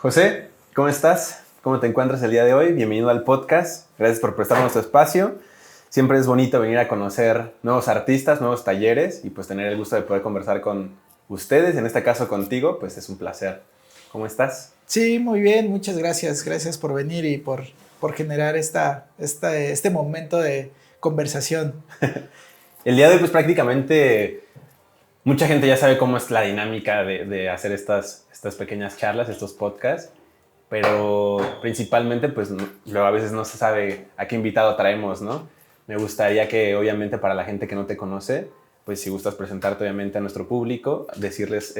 José, ¿cómo estás? ¿Cómo te encuentras el día de hoy? Bienvenido al podcast. Gracias por prestarnos tu espacio. Siempre es bonito venir a conocer nuevos artistas, nuevos talleres y pues tener el gusto de poder conversar con ustedes, en este caso contigo, pues es un placer. ¿Cómo estás? Sí, muy bien, muchas gracias. Gracias por venir y por generar este momento de conversación. El día de hoy pues prácticamente mucha gente ya sabe cómo es la dinámica de hacer estas pequeñas charlas, estos podcasts, pero principalmente pues luego a veces no se sabe a qué invitado traemos, ¿no? Me gustaría que obviamente para la gente que no te conoce, pues si gustas presentarte obviamente a nuestro público, decirles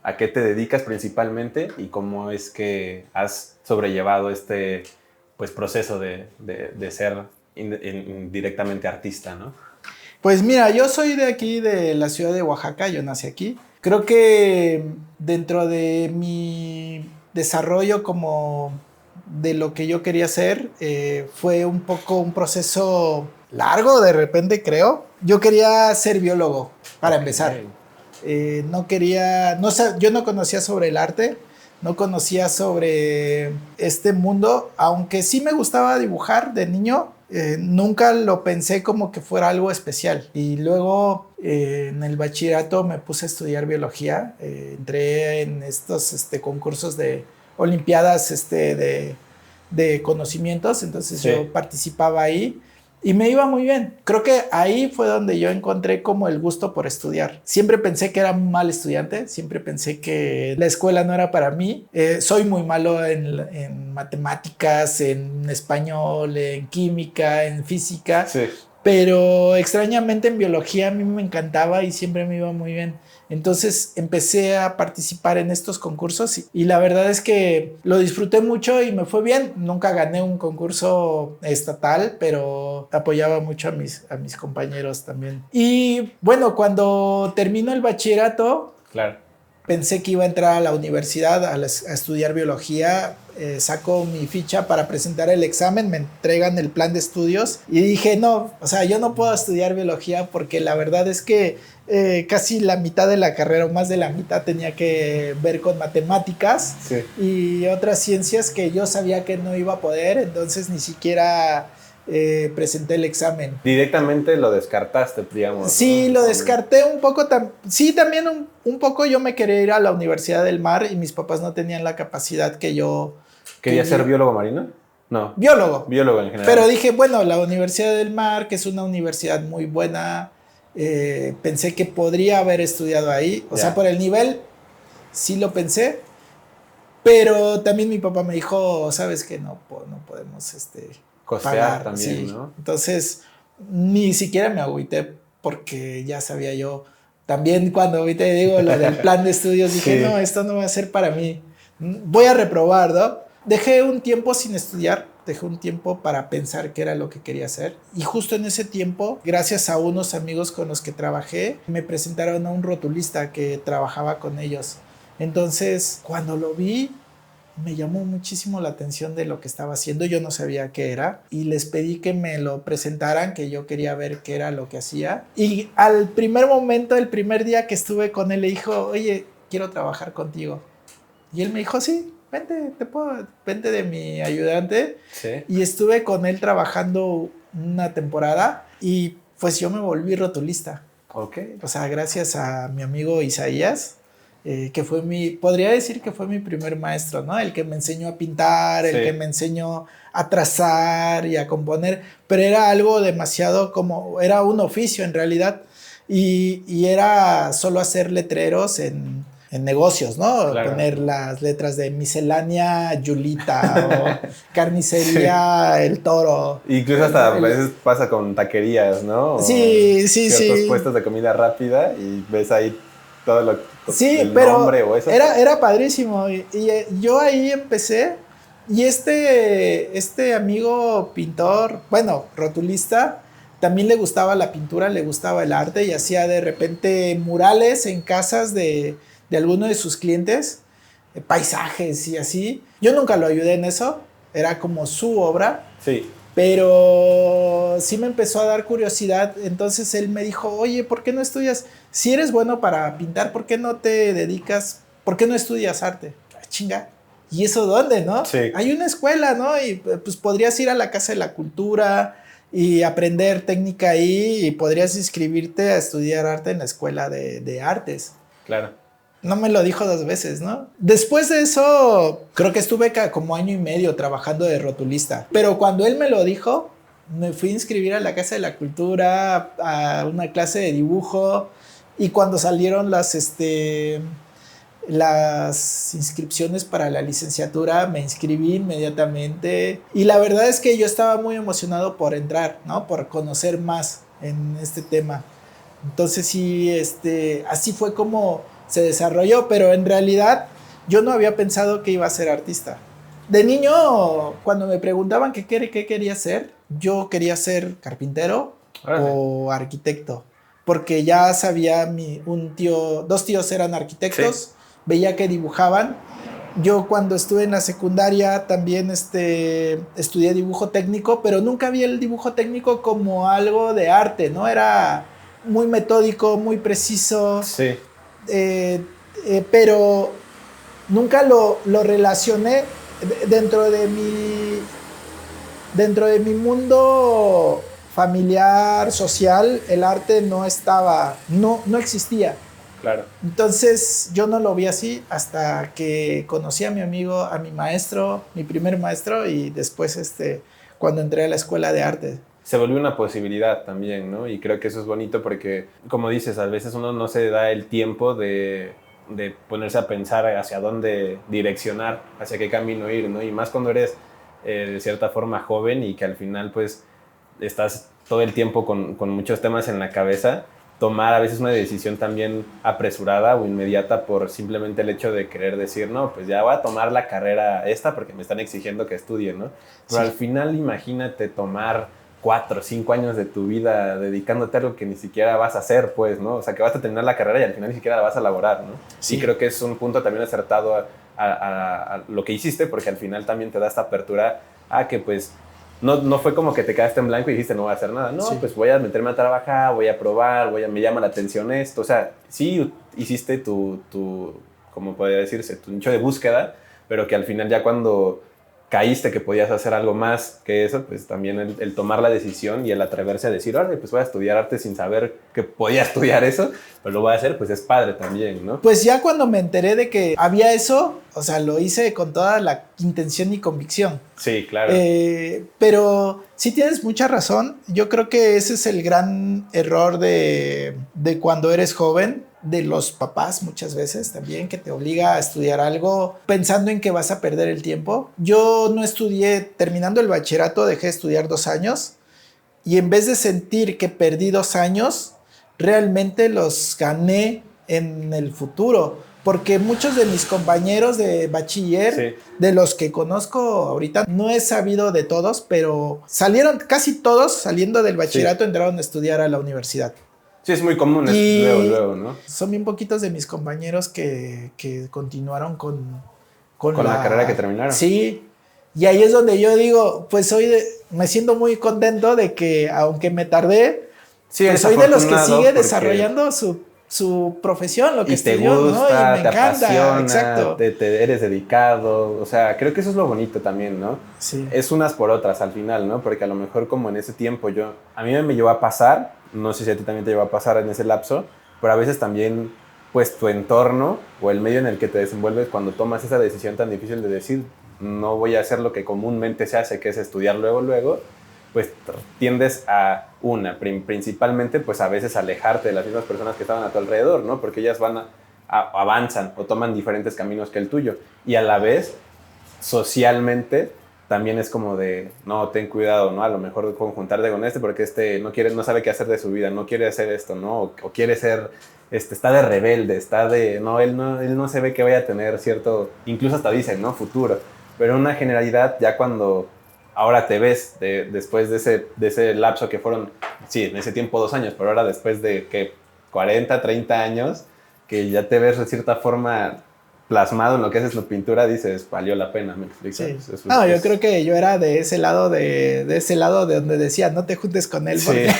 a qué te dedicas principalmente y cómo es que has sobrellevado este pues, proceso de ser directamente artista, ¿no? Pues mira, yo soy de aquí, de la ciudad de Oaxaca, yo nací aquí. Creo que dentro de mi desarrollo como de lo que yo quería hacer, fue un poco un proceso largo de repente, creo. Yo quería ser biólogo, para empezar. No quería, no, yo no conocía sobre el arte, no conocía sobre este mundo, aunque sí me gustaba dibujar de niño. Nunca lo pensé como que fuera algo especial. Y luego en el bachillerato me puse a estudiar biología. Entré en estos concursos de olimpiadas de conocimientos, entonces sí, yo participaba ahí. Y me iba muy bien. Creo que ahí fue donde yo encontré como el gusto por estudiar. Siempre pensé que era un mal estudiante, siempre pensé que la escuela no era para mí. Soy muy malo en matemáticas, en español, en química, en física. Sí. Pero extrañamente en biología a mí me encantaba y siempre me iba muy bien. Entonces empecé a participar en estos concursos y la verdad es que lo disfruté mucho y me fue bien. Nunca gané un concurso estatal, pero apoyaba mucho a mis compañeros también. Y bueno, cuando terminó el bachillerato, claro, pensé que iba a entrar a la universidad a estudiar biología. Saco mi ficha para presentar el examen, me entregan el plan de estudios y dije, no, o sea, yo no puedo estudiar biología porque la verdad es que casi la mitad de la carrera o más de la mitad tenía que ver con matemáticas, sí, y otras ciencias que yo sabía que no iba a poder, entonces ni siquiera presenté el examen. Directamente lo descartaste, digamos. Sí, ¿no? Lo descarté un poco. Sí, también un poco yo me quería ir a la Universidad del Mar y mis papás no tenían la capacidad que yo... ¿Querías ser biólogo marino? No. Biólogo. Biólogo en general. Pero dije, bueno, la Universidad del Mar, que es una universidad muy buena, pensé que podría haber estudiado ahí. O sea, por el nivel, sí lo pensé. Pero también mi papá me dijo, sabes que no podemos costear pagar también, sí, ¿no? Entonces, ni siquiera me agüité porque ya sabía yo. También cuando ahorita digo lo del plan de estudios, dije, no, esto no va a ser para mí. Voy a reprobar, ¿no? Dejé un tiempo sin estudiar, dejé un tiempo para pensar qué era lo que quería hacer. Y justo en ese tiempo, gracias a unos amigos con los que trabajé, me presentaron a un rotulista que trabajaba con ellos. Entonces, cuando lo vi, me llamó muchísimo la atención de lo que estaba haciendo. Yo no sabía qué era y les pedí que me lo presentaran, que yo quería ver qué era lo que hacía. Y al primer momento, el primer día que estuve con él, le dijo, oye, quiero trabajar contigo. Y él me dijo, sí, vente, vente de mi ayudante. Sí. Y estuve con él trabajando una temporada y pues yo me volví rotulista. Ok. O sea, gracias a mi amigo Isaías, que fue podría decir que fue mi primer maestro, ¿no? El que me enseñó a pintar, sí, el que me enseñó a trazar y a componer, pero era algo demasiado era un oficio en realidad, y era solo hacer letreros en negocios, ¿no? Claro. Poner las letras de miscelánea Yulita o carnicería sí, El Toro. Incluso hasta a veces pasa con taquerías, ¿no? O sí, ciertos puestos de comida rápida y ves ahí todo lo sí, el pero nombre o eso. Era padrísimo y yo ahí empecé y este amigo pintor, bueno, rotulista, también le gustaba la pintura, le gustaba el arte y hacía de repente murales en casas de alguno de sus clientes, paisajes y así. Yo nunca lo ayudé en eso, era como su obra. Sí. Pero sí me empezó a dar curiosidad, entonces él me dijo, oye, ¿por qué no estudias? Si eres bueno para pintar, ¿por qué no te dedicas? ¿Por qué no estudias arte? Chinga. ¿y eso dónde, no? Sí. Hay una escuela, ¿no? Y pues podrías ir a la Casa de la Cultura y aprender técnica ahí y podrías inscribirte a estudiar arte en la escuela de artes. Claro. No me lo dijo 2 veces, ¿no? Después de eso, creo que estuve como año y medio trabajando de rotulista. Pero cuando él me lo dijo, me fui a inscribir a la Casa de la Cultura, a una clase de dibujo. Y cuando salieron las inscripciones para la licenciatura, me inscribí inmediatamente. Y la verdad es que yo estaba muy emocionado por entrar, ¿no? Por conocer más en este tema. Entonces sí, así fue como se desarrolló, pero en realidad yo no había pensado que iba a ser artista. De niño, cuando me preguntaban qué quería ser, yo quería ser carpintero o arquitecto, porque ya sabía, dos tíos eran arquitectos, sí. Veía que dibujaban. Yo cuando estuve en la secundaria también estudié dibujo técnico, pero nunca vi el dibujo técnico como algo de arte, ¿no? Era muy metódico, muy preciso. Sí. Pero nunca lo relacioné dentro de mi mundo familiar, social. El arte no existía. Claro. Entonces yo no lo vi así hasta que conocí a mi amigo, a mi maestro, mi primer maestro, y después cuando entré a la escuela de arte. Se volvió una posibilidad también, ¿no? Y creo que eso es bonito porque, como dices, a veces uno no se da el tiempo de ponerse a pensar hacia dónde direccionar, hacia qué camino ir, ¿no? Y más cuando eres de cierta forma joven y que al final pues estás todo el tiempo con muchos temas en la cabeza, tomar a veces una decisión también apresurada o inmediata por simplemente el hecho de querer decir, no, pues ya voy a tomar la carrera esta porque me están exigiendo que estudie, ¿no? Pero sí. Al final imagínate tomar 4 o 5 años de tu vida dedicándote a algo que ni siquiera vas a hacer, pues, ¿no? O sea, que vas a terminar la carrera y al final ni siquiera la vas a elaborar, ¿no? Sí. Y creo que es un punto también acertado a lo que hiciste, porque al final también te da esta apertura a que, pues, no fue como que te quedaste en blanco y dijiste no voy a hacer nada. No, sí. Pues voy a meterme a trabajar, voy a probar, me llama la atención esto. O sea, sí hiciste tu ¿cómo podría decirse? Tu nicho de búsqueda, pero que al final ya cuando caíste que podías hacer algo más que eso, pues también el tomar la decisión y el atreverse a decir, órale, pues voy a estudiar arte sin saber que podía estudiar eso, pero lo voy a hacer, pues es padre también, ¿no? Pues ya cuando me enteré de que había eso, o sea, lo hice con toda la intención y convicción. Sí, claro. Pero sí tienes mucha razón. Yo creo que ese es el gran error de cuando eres joven, de los papás muchas veces también, que te obliga a estudiar algo pensando en que vas a perder el tiempo. Yo no estudié, terminando el bachillerato dejé de estudiar 2 años y en vez de sentir que perdí 2 años, realmente los gané en el futuro, porque muchos de mis compañeros de bachiller, sí. De los que conozco ahorita, no he sabido de todos, pero casi todos saliendo del bachillerato, sí. Entraron a estudiar a la universidad. Sí, es muy común luego, ¿no? Son bien poquitos de mis compañeros que continuaron con la carrera que terminaron. Sí, y ahí es donde yo digo, pues me siento muy contento de que, aunque me tardé, sí, pues soy de los que sigue desarrollando su profesión, lo que estudió, ¿no? Y te gusta, ¿no? Y me encanta, apasiona, exacto. Te eres dedicado, o sea, creo que eso es lo bonito también, ¿no? Sí. Es unas por otras al final, ¿no? Porque a lo mejor como en ese tiempo a mí me llevó a pasar, no sé si a ti también te llevó a pasar en ese lapso, pero a veces también, pues tu entorno o el medio en el que te desenvuelves cuando tomas esa decisión tan difícil de decir, no voy a hacer lo que comúnmente se hace, que es estudiar luego, pues tiendes a principalmente pues a veces alejarte de las mismas personas que estaban a tu alrededor, ¿no? Porque ellas avanzan o toman diferentes caminos que el tuyo y a la vez socialmente también es como de, no, ten cuidado, ¿no? A lo mejor conjuntarte con porque no sabe qué hacer de su vida, no quiere hacer esto, ¿no? O quiere ser, está de rebelde, él no se ve que vaya a tener cierto, incluso hasta dicen, ¿no? Futuro. Pero una generalidad ya cuando ahora te ves después de ese lapso que fueron, sí, en ese tiempo 2 años, pero ahora después de que 40, 30 años, que ya te ves de cierta forma plasmado en lo que es tu pintura, dices, valió la pena, ¿me explicas? Sí. Yo creo que yo era de ese lado de donde decía, no te juntes con él porque,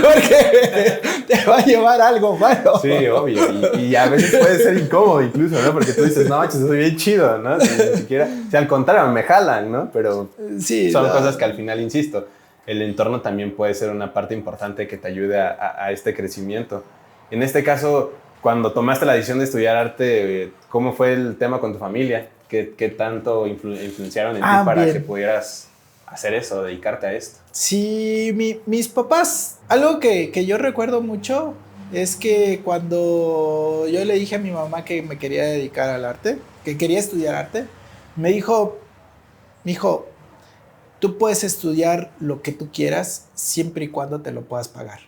porque te va a llevar algo malo. Sí, obvio. Y a veces puede ser incómodo incluso, ¿no? Porque tú dices, no, manches, soy bien chido, ¿no? Ni siquiera, o sea, al contrario, me jalan, ¿no? Pero sí, son cosas que al final, insisto, el entorno también puede ser una parte importante que te ayude a este crecimiento. En este caso, cuando tomaste la decisión de estudiar arte, ¿cómo fue el tema con tu familia? ¿Qué tanto influenciaron en ti para bien. que pudieras hacer eso, dedicarte a esto? Sí, mis papás, algo que yo recuerdo mucho es que cuando yo le dije a mi mamá que me quería dedicar al arte, que quería estudiar arte, me dijo, mijo, tú puedes estudiar lo que tú quieras siempre y cuando te lo puedas pagar.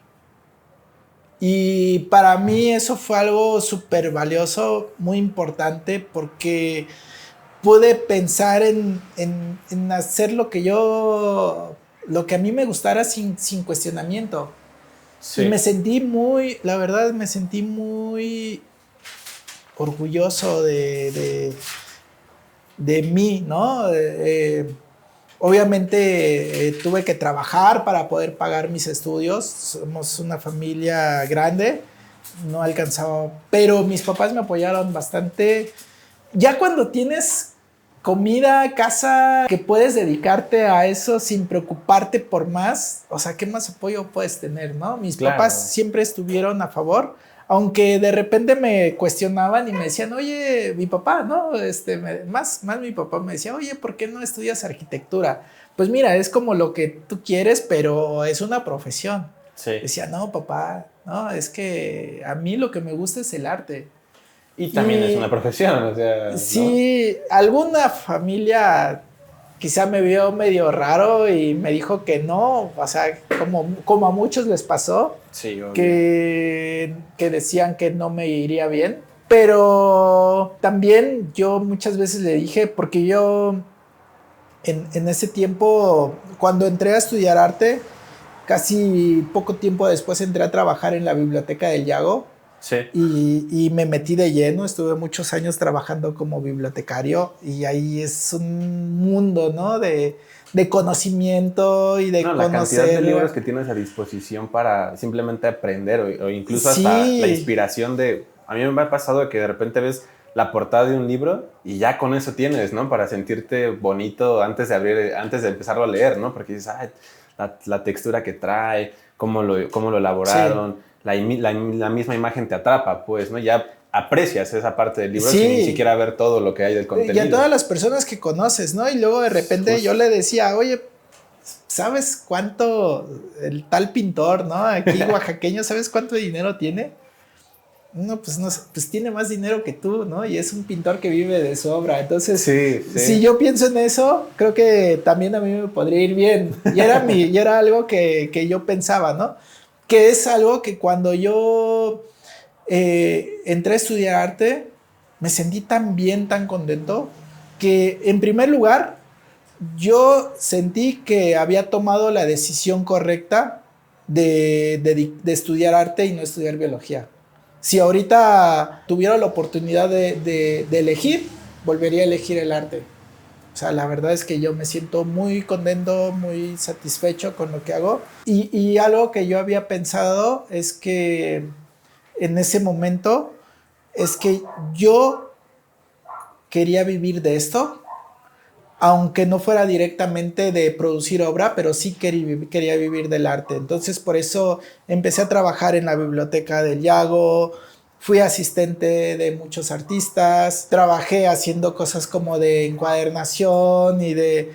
Y para mí eso fue algo súper valioso, muy importante, porque pude pensar en hacer lo que a mí me gustara sin cuestionamiento. Sí. Y me sentí la verdad, me sentí muy orgulloso de mí, ¿no? Obviamente tuve que trabajar para poder pagar mis estudios. Somos una familia grande, no alcanzaba, pero mis papás me apoyaron bastante. Ya cuando tienes comida, casa, que puedes dedicarte a eso sin preocuparte por más, o sea, ¿qué más apoyo puedes tener, no? Mis papás siempre estuvieron a favor, aunque de repente me cuestionaban y me decían, oye, mi papá, ¿no? Más mi papá me decía, oye, ¿por qué no estudias arquitectura? Pues mira, es como lo que tú quieres, pero es una profesión. Sí. Decía, no, papá, no, es que a mí lo que me gusta es el arte. Y también es una profesión, o sea, sí, ¿no? Alguna familia quizá me vio medio raro y me dijo que no, o sea, como a muchos les pasó, sí, que decían que no me iría bien, pero también yo muchas veces le dije, porque yo en ese tiempo, cuando entré a estudiar arte, casi poco tiempo después entré a trabajar en la Biblioteca del Yago. Sí. Y me metí de lleno, estuve muchos años trabajando como bibliotecario y ahí es un mundo, ¿no? De conocimiento y de conocer. La cantidad de libros que tienes a disposición para simplemente aprender o incluso hasta la inspiración de... A mí me ha pasado que de repente ves la portada de un libro y ya con eso tienes, ¿no? Para sentirte bonito antes de empezarlo a leer, ¿no? Porque dices, ay, la textura que trae, cómo lo elaboraron. Sí. La misma imagen te atrapa, pues, ¿no? Ya aprecias esa parte del libro sin ni siquiera ver todo lo que hay del contenido. Y a todas las personas que conoces, ¿no? Y luego de repente yo le decía, oye, ¿sabes cuánto el tal pintor, ¿no? Aquí oaxaqueño, ¿sabes cuánto dinero tiene? No, pues no sé, pues tiene más dinero que tú, ¿no? Y es un pintor que vive de su obra. Entonces, si yo pienso en eso, creo que también a mí me podría ir bien. Y era algo que yo pensaba, ¿no? Que es algo que cuando yo entré a estudiar arte, me sentí tan bien, tan contento, que en primer lugar, yo sentí que había tomado la decisión correcta de estudiar arte y no estudiar biología. Si ahorita tuviera la oportunidad de elegir, volvería a elegir el arte. O sea, la verdad es que yo me siento muy contento, muy satisfecho con lo que hago. Y algo que yo había pensado es que en ese momento es que yo quería vivir de esto, aunque no fuera directamente de producir obra, pero sí quería vivir del arte. Entonces, por eso empecé a trabajar en la Biblioteca del Yago. Fui asistente de muchos artistas, trabajé haciendo cosas como de encuadernación y de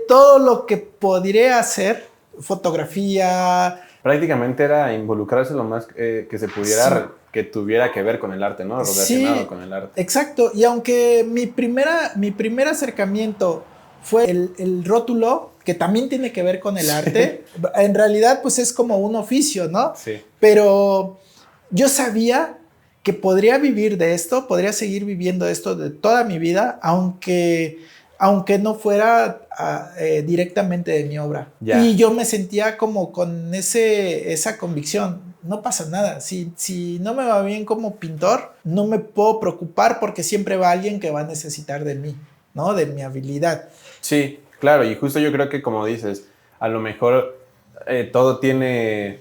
todo lo que podría hacer, fotografía. Prácticamente era involucrarse lo más que se pudiera, que tuviera que ver con el arte, ¿no? Relacionado con el arte. Exacto, y aunque mi primer acercamiento fue el rótulo, que también tiene que ver con el arte, en realidad pues es como un oficio, ¿no? Sí. Pero yo sabía que podría vivir de esto, podría seguir viviendo esto de toda mi vida, aunque no fuera directamente de mi obra. Ya. Y yo me sentía como con esa convicción. no pasa nada. Si no me va bien como pintor, no me puedo preocupar porque siempre va alguien que va a necesitar de mí, ¿no? De mi habilidad. Sí, claro, y justo yo creo que como dices, a lo mejor todo tiene,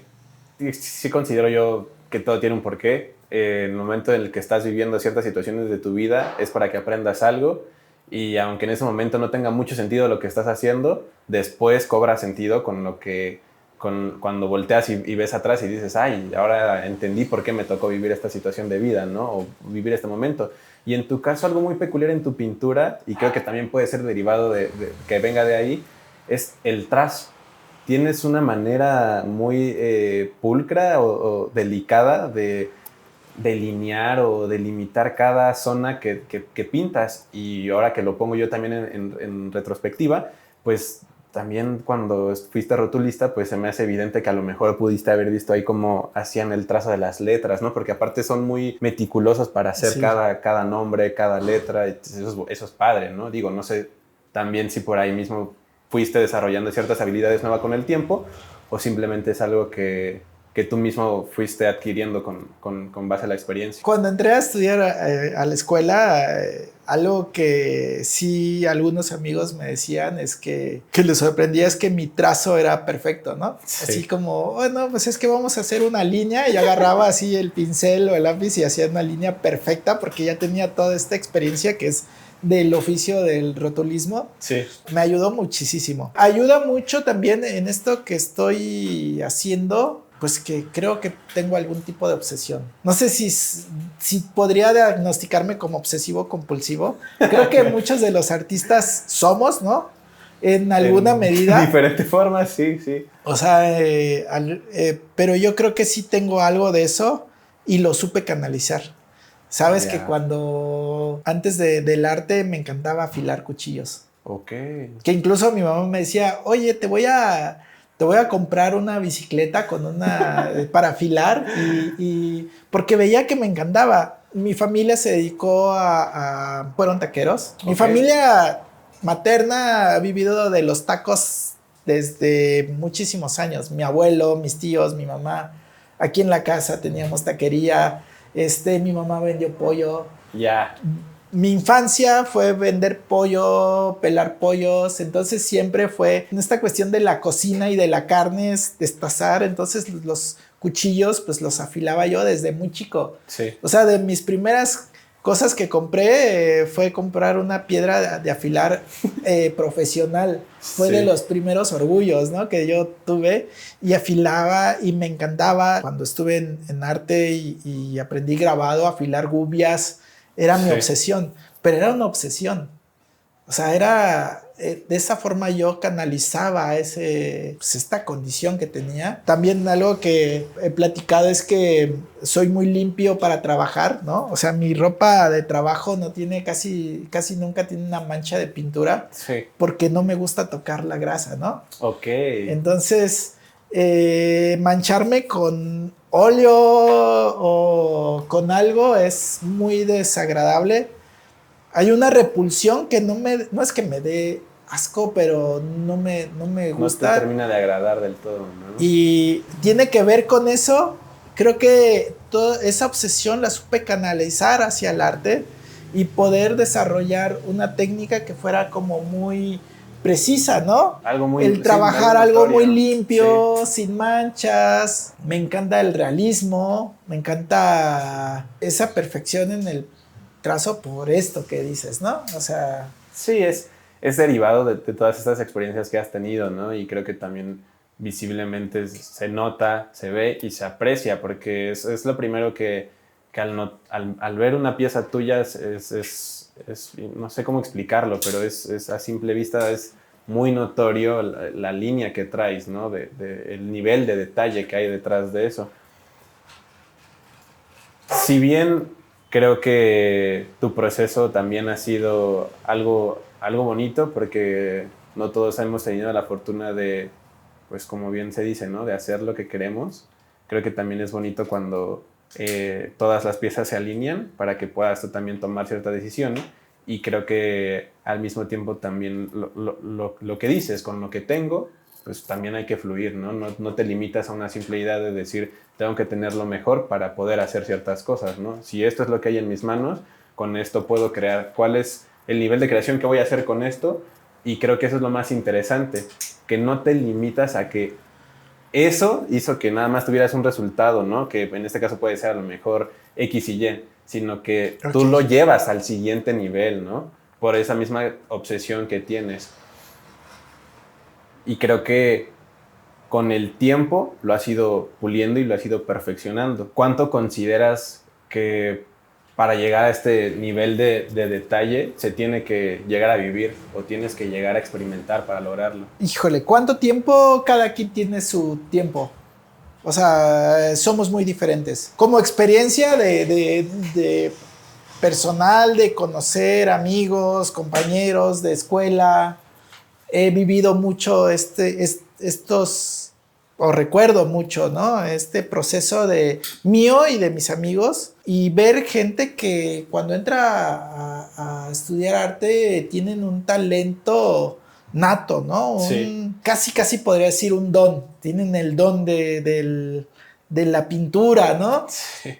sí considero yo que todo tiene un porqué. En el momento en el que estás viviendo ciertas situaciones de tu vida es para que aprendas algo y aunque en ese momento no tenga mucho sentido lo que estás haciendo, después cobra sentido con lo que, cuando volteas y ves atrás y dices, ay, ahora entendí por qué me tocó vivir esta situación de vida, ¿no? O vivir este momento. Y en tu caso, algo muy peculiar en tu pintura, y creo que también puede ser derivado de que venga de ahí, es el trazo. Tienes una manera muy pulcra o delicada de delinear o delimitar cada zona que pintas. Y ahora que lo pongo yo también en retrospectiva, pues también cuando fuiste rotulista, pues se me hace evidente que a lo mejor pudiste haber visto ahí cómo hacían el trazo de las letras, ¿no? Porque aparte son muy meticulosos para hacer Sí. cada nombre, cada letra. Eso es padre, ¿no? Digo, no sé también si por ahí mismo fuiste desarrollando ciertas habilidades nuevas con el tiempo o simplemente es algo que tú mismo fuiste adquiriendo con base a la experiencia. Cuando entré a estudiar a la escuela, algo que sí algunos amigos me decían es que les sorprendía es que mi trazo era perfecto, ¿no? Sí. Así como, bueno, pues es que vamos a hacer una línea y yo agarraba así el pincel o el lápiz y hacía una línea perfecta porque ya tenía toda esta experiencia que es del oficio del rotulismo. Sí. Me ayudó muchísimo. Ayuda mucho también en esto que estoy haciendo, pues que creo que tengo algún tipo de obsesión. No sé si podría diagnosticarme como obsesivo compulsivo. Creo que muchos de los artistas somos, ¿no? En alguna medida. De diferentes formas, sí, sí. O sea, pero yo creo que sí tengo algo de eso y lo supe canalizar. Sabes que cuando antes del arte me encantaba afilar cuchillos. Ok. Que incluso mi mamá me decía, oye, te voy a comprar una bicicleta con una para afilar y porque veía que me encantaba. Mi familia se dedicó fueron taqueros. Mi familia materna ha vivido de los tacos desde muchísimos años. Mi abuelo, mis tíos, mi mamá. Aquí en la casa teníamos taquería. Mi mamá vendió pollo. Ya. Mi infancia fue vender pollo, pelar pollos, entonces siempre fue en esta cuestión de la cocina y de la carne, destazar, entonces los cuchillos pues los afilaba yo desde muy chico. Sí. O sea, de mis primeras cosas que compré fue comprar una piedra de afilar profesional. Fue de los primeros orgullos, ¿no? Que yo tuve y afilaba y me encantaba. Cuando estuve en arte y aprendí grabado, afilar gubias, era mi obsesión, pero era una obsesión. O sea, era de esa forma yo canalizaba esta condición que tenía. También algo que he platicado es que soy muy limpio para trabajar, ¿no? O sea, mi ropa de trabajo no tiene casi nunca tiene una mancha de pintura porque no me gusta tocar la grasa, ¿no? Ok. Entonces, mancharme con óleo o con algo es muy desagradable. Hay una repulsión que no es que me dé asco, pero no me gusta. No te termina de agradar del todo, ¿no? Y tiene que ver con eso. Creo que toda esa obsesión la supe canalizar hacia el arte y poder desarrollar una técnica que fuera como muy precisa, ¿no? Algo muy, el trabajar algo algo muy limpio, sin manchas. Me encanta el realismo, me encanta esa perfección en el trazo por esto que dices, ¿no? O sea... Sí, es derivado de todas estas experiencias que has tenido, ¿no? Y creo que también visiblemente se nota, se ve y se aprecia, porque es lo primero que al ver una pieza tuya no sé cómo explicarlo, pero es a simple vista es muy notorio la línea que traes, ¿no? El nivel de detalle que hay detrás de eso. Si bien creo que tu proceso también ha sido algo bonito, porque no todos hemos tenido la fortuna de, pues como bien se dice, ¿no? De hacer lo que queremos. Creo que también es bonito cuando todas las piezas se alinean para que puedas tú también tomar cierta decisión. Y creo que al mismo tiempo también lo que dices, con lo que tengo, pues también hay que fluir, ¿no? No te limitas a una simple idea de decir, tengo que tener lo mejor para poder hacer ciertas cosas, ¿no? Si esto es lo que hay en mis manos, con esto puedo crear. ¿Cuál es el nivel de creación que voy a hacer con esto? Y creo que eso es lo más interesante, que no te limitas a que eso hizo que nada más tuvieras un resultado, ¿no? Que en este caso puede ser a lo mejor X y Y, sino que tú lo llevas al siguiente nivel, ¿no? Por esa misma obsesión que tienes. Y creo que con el tiempo lo has ido puliendo y lo has ido perfeccionando. ¿Cuánto consideras que para llegar a este nivel de detalle se tiene que llegar a vivir o tienes que llegar a experimentar para lograrlo? Híjole, ¿cuánto tiempo? Cada quien tiene su tiempo. O sea, somos muy diferentes. Como experiencia de personal, de conocer amigos, compañeros de escuela, he vivido mucho estos, o recuerdo mucho, ¿no? Este proceso de mío y de mis amigos, y ver gente que cuando entra a estudiar arte tienen un talento nato, ¿no? Sí. Casi podría decir un don. Tienen el don de la pintura, ¿no? Sí.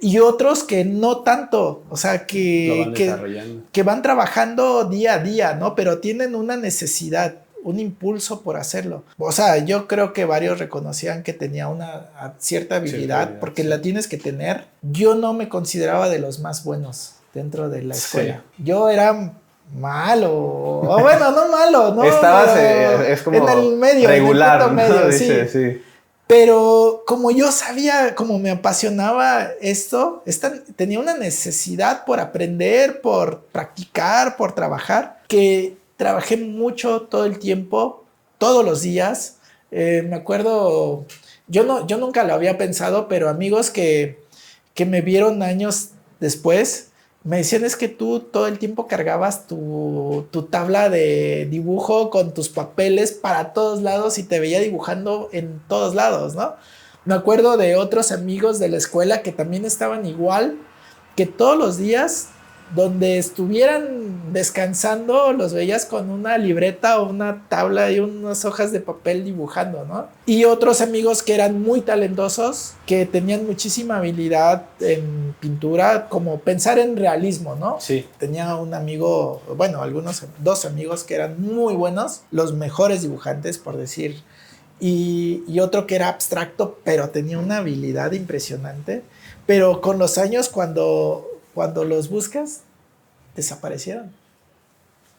Y otros que no tanto, o sea, Lo van desarrollando. que van trabajando día a día, ¿no? Pero tienen una necesidad, un impulso por hacerlo. O sea, yo creo que varios reconocían que tenía una cierta habilidad, porque la tienes que tener. Yo no me consideraba de los más buenos dentro de la escuela. Sí. Yo era malo, o bueno, no malo, ¿no? Estabas es como en el medio, regular, en el punto ¿no? medio, Dice, sí. Sí. Pero como yo sabía, como me apasionaba esto, tenía una necesidad por aprender, por practicar, por trabajar, que trabajé mucho todo el tiempo, todos los días. Me acuerdo, yo nunca lo había pensado, pero amigos que me vieron años después, me decían, es que tú todo el tiempo cargabas tu tabla de dibujo con tus papeles para todos lados y te veía dibujando en todos lados, ¿no? Me acuerdo de otros amigos de la escuela que también estaban igual, que todos los días, donde estuvieran descansando, los veías con una libreta o una tabla y unas hojas de papel dibujando, ¿no? Y otros amigos que eran muy talentosos, que tenían muchísima habilidad en pintura, como pensar en realismo, ¿no? Sí. Tenía un amigo, bueno, dos amigos que eran muy buenos, los mejores dibujantes, por decir, y otro que era abstracto, pero tenía una habilidad impresionante. Pero con los años, cuando los buscas, desaparecieron.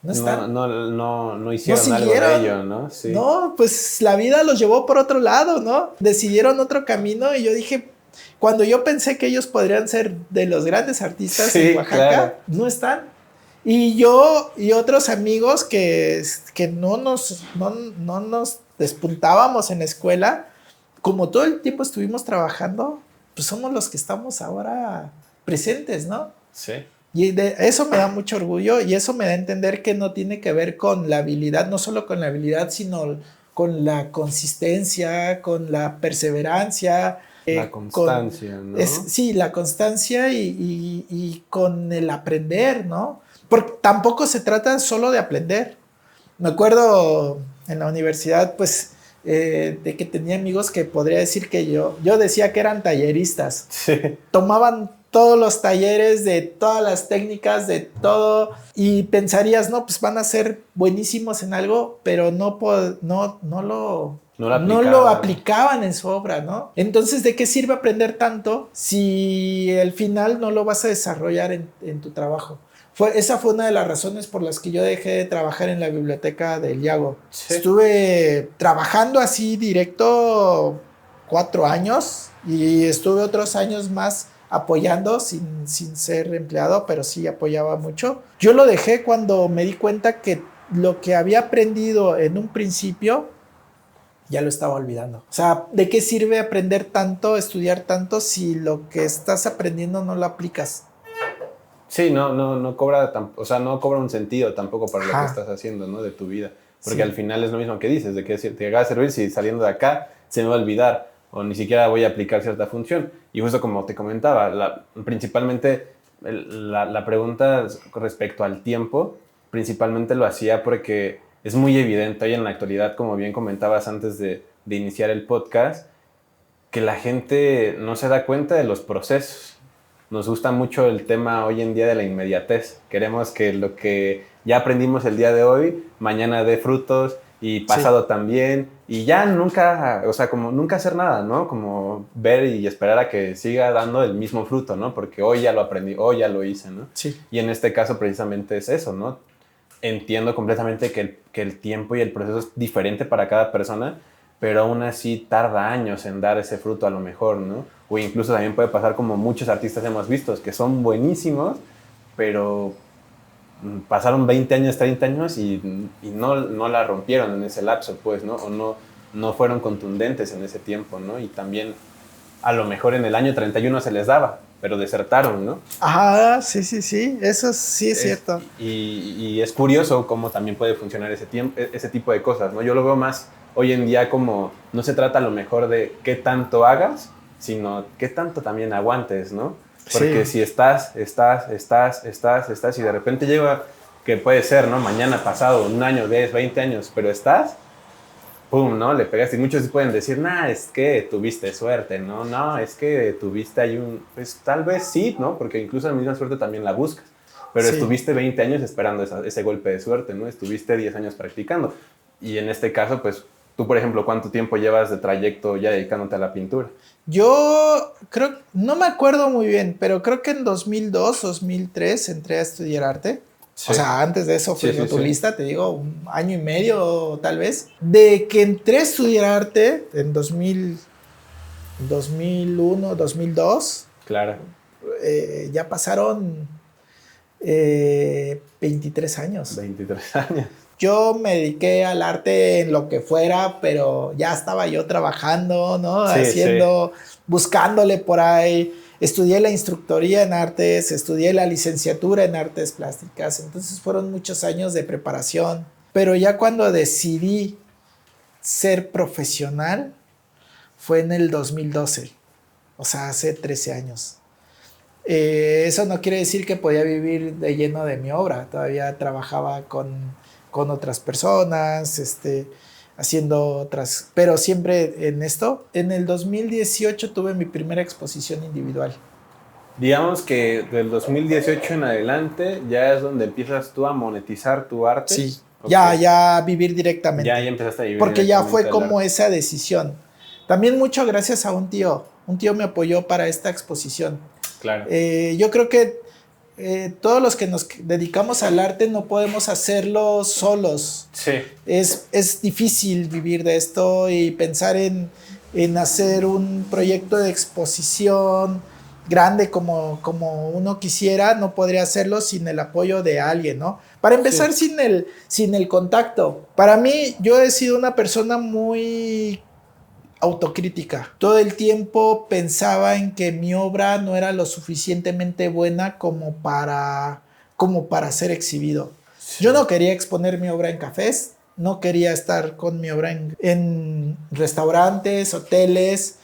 No están. No hicieron algo de ello, ¿no? Sí. No, pues la vida los llevó por otro lado, ¿no? Decidieron otro camino y yo dije, cuando yo pensé que ellos podrían ser de los grandes artistas en Oaxaca, claro, no están. Y yo y otros amigos que no nos despuntábamos en la escuela, como todo el tiempo estuvimos trabajando, pues somos los que estamos ahora presentes, ¿no? Sí. Y eso me da mucho orgullo y eso me da a entender que no tiene que ver con la habilidad, no solo con la habilidad, sino con la consistencia, con la perseverancia. La constancia, ¿no? Sí, la constancia y con el aprender, ¿no? Porque tampoco se trata solo de aprender. Me acuerdo en la universidad, pues, de que tenía amigos que podría decir que yo decía que eran talleristas. Sí. Tomaban todos los talleres de todas las técnicas, de todo, y pensarías, no, pues van a ser buenísimos en algo, pero no lo aplicaban en su obra, ¿no? Entonces, ¿de qué sirve aprender tanto si al final no lo vas a desarrollar en tu trabajo? Esa fue una de las razones por las que yo dejé de trabajar en la biblioteca del Yago. Sí. Estuve trabajando así directo 4 años y estuve otros años más apoyando sin ser empleado, pero sí apoyaba mucho. Yo lo dejé cuando me di cuenta que lo que había aprendido en un principio ya lo estaba olvidando. O sea, ¿de qué sirve aprender tanto, estudiar tanto si lo que estás aprendiendo no lo aplicas? Sí, no cobra, o sea, no cobra un sentido tampoco para lo que estás haciendo, ¿no? De tu vida. Porque sí, al final es lo mismo que dices, de que te va a servir si saliendo de acá se me va a olvidar o ni siquiera voy a aplicar cierta función. Y justo como te comentaba, principalmente la pregunta respecto al tiempo, principalmente lo hacía porque es muy evidente hoy en la actualidad, como bien comentabas antes de iniciar el podcast, que la gente no se da cuenta de los procesos. Nos gusta mucho el tema hoy en día de la inmediatez. Queremos que lo que ya aprendimos el día de hoy, mañana dé frutos y pasado también. Y ya nunca, o sea, como nunca hacer nada, ¿no? Como ver y esperar a que siga dando el mismo fruto, ¿no? Porque hoy ya lo aprendí, hoy ya lo hice, ¿no? Sí. Y en este caso precisamente es eso, ¿no? Entiendo completamente que el tiempo y el proceso es diferente para cada persona, pero aún así tarda años en dar ese fruto a lo mejor, ¿no? O incluso también puede pasar como muchos artistas hemos visto, que son buenísimos, pero pasaron 20 años, 30 años y no la rompieron en ese lapso, pues, ¿no? O no fueron contundentes en ese tiempo, ¿no? Y también a lo mejor en el año 31 se les daba, pero desertaron, ¿no? Ajá, sí, sí, sí, eso sí es cierto. Y es curioso cómo también puede funcionar ese tipo de cosas, ¿no? Yo lo veo más hoy en día como no se trata a lo mejor de qué tanto hagas, sino qué tanto también aguantes, ¿no? Porque si estás y de repente llega, que puede ser, ¿no? Mañana, pasado, un año, 10, 20 años, pero estás, pum, ¿no? Le pegaste. Y muchos pueden decir, nah, es que tuviste suerte, ¿no? No, es que tuviste ahí pues tal vez sí, ¿no? Porque incluso la misma suerte también la buscas. Pero estuviste 20 años esperando ese golpe de suerte, ¿no? Estuviste 10 años practicando. Y en este caso, pues, tú, por ejemplo, ¿cuánto tiempo llevas de trayecto ya dedicándote a la pintura? Yo creo, no me acuerdo muy bien, pero creo que en 2002, 2003 entré a estudiar arte. Sí. O sea, antes de eso fui rotulista, te digo, un año y medio tal vez. De que entré a estudiar arte en 2001, 2002. Claro. Ya pasaron 23 años. 23 años. Yo me dediqué al arte en lo que fuera, pero ya estaba yo trabajando, ¿no? Buscándole por ahí. Estudié la instructoría en artes, estudié la licenciatura en artes plásticas, entonces fueron muchos años de preparación. Pero ya cuando decidí ser profesional fue en el 2012, o sea, hace 13 años. Eso no quiere decir que podía vivir de lleno de mi obra, todavía trabajaba con otras personas, haciendo otras, pero siempre en esto. En el 2018 tuve mi primera exposición individual. Digamos que del 2018 en adelante ya es donde empiezas tú a monetizar tu arte. Sí, okay. ya vivir directamente. Ya empezaste a vivir porque ya fue como arte. Esa decisión. También mucho gracias a un tío. Un tío me apoyó para esta exposición. Claro. Yo creo que todos los que nos dedicamos al arte no podemos hacerlo solos. Sí. Es difícil vivir de esto y pensar en hacer un proyecto de exposición grande como uno quisiera, no podría hacerlo sin el apoyo de alguien, ¿no? Para empezar, sin el contacto. Para mí, yo he sido una persona muy autocrítica. Todo el tiempo pensaba en que mi obra no era lo suficientemente buena como para ser exhibido. Sí. Yo no quería exponer mi obra en cafés, no quería estar con mi obra en restaurantes, hoteles,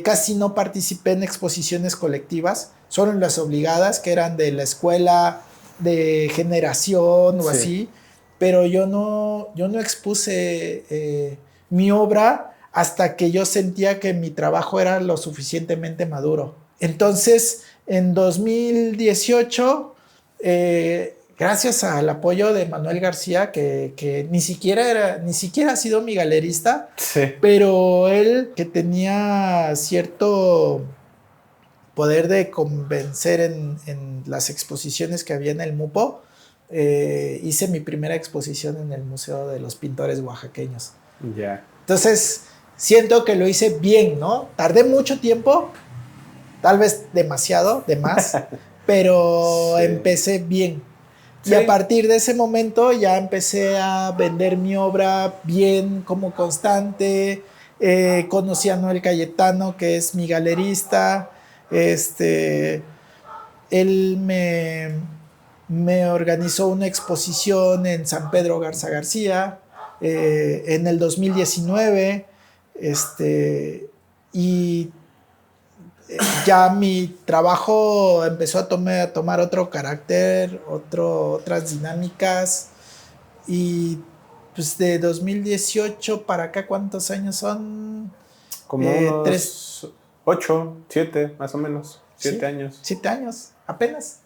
casi no participé en exposiciones colectivas, solo en las obligadas que eran de la escuela de generación o así, pero yo no expuse mi obra hasta que yo sentía que mi trabajo era lo suficientemente maduro. Entonces, en 2018, gracias al apoyo de Manuel García, que ni siquiera ha sido mi galerista, pero él, que tenía cierto poder de convencer en las exposiciones que había en el MUPO, hice mi primera exposición en el Museo de los Pintores Oaxaqueños. Ya. Entonces, siento que lo hice bien, ¿no? Tardé mucho tiempo, tal vez demasiado, de más, pero empecé bien. Sí. Y a partir de ese momento ya empecé a vender mi obra bien, como constante. Conocí a Noel Cayetano, que es mi galerista. Él me organizó una exposición en San Pedro Garza García en el 2019. Y ya mi trabajo empezó a tomar otro carácter, otras dinámicas, y pues de 2018 para acá, ¿cuántos años son? Como unos 8, 7, más o menos. 7 años. 7 años, apenas.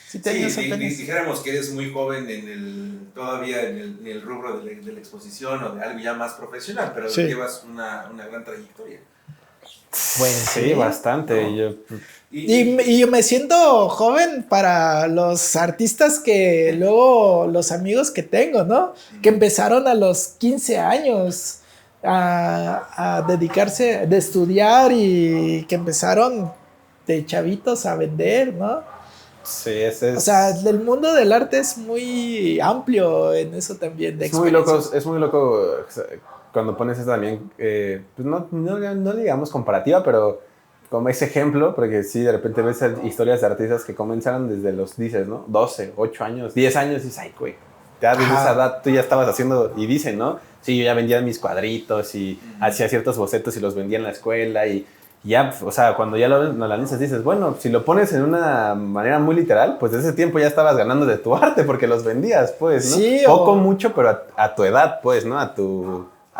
7 años apenas. Dijéramos que eres muy joven todavía en el rubro de la exposición o de algo ya más profesional, pero llevas una gran trayectoria. Pues sí, bastante. ¿No? Y yo me siento joven para los artistas que luego, los amigos que tengo, ¿no? Que empezaron a los 15 años a dedicarse, de estudiar y que empezaron de chavitos a vender, ¿no? Sí, ese es... O sea, el mundo del arte es muy amplio en eso también. De es muy loco cuando pones eso también, pues no digamos comparativa, pero como ese ejemplo, porque sí, de repente ves historias de artistas que comenzaron desde los, dices, ¿no? 12, 8 años, 10 años, y dices, ay, güey, ya desde esa edad tú ya estabas haciendo, y dicen, ¿no? Sí, yo ya vendía mis cuadritos y hacía ciertos bocetos y los vendía en la escuela y ya, o sea, cuando ya lo analizas dices, bueno, si lo pones en una manera muy literal, pues desde ese tiempo ya estabas ganando de tu arte porque los vendías, pues, ¿no? Sí, poco, mucho, pero a tu edad, pues, ¿no? A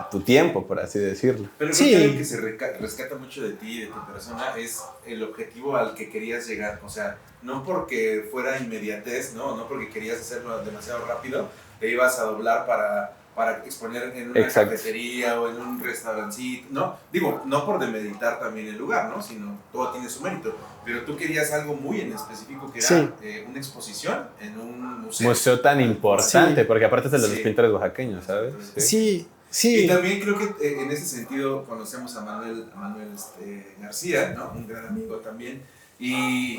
tu tiempo, por así decirlo. Pero creo que algo que se rescata mucho de ti y de tu persona es el objetivo al que querías llegar. O sea, no porque fuera inmediatez, no porque querías hacerlo demasiado rápido, te ibas a doblar para exponer en una cafetería o en un restaurancito, ¿no? Digo, no por demeritar también el lugar, ¿no? Sino todo tiene su mérito. Pero tú querías algo muy en específico, que era una exposición en un museo. Museo tan importante, porque aparte es el de los pintores oaxaqueños, ¿sabes? Sí. Y también creo que en ese sentido conocemos a Manuel García, ¿no? Un gran amigo también. Y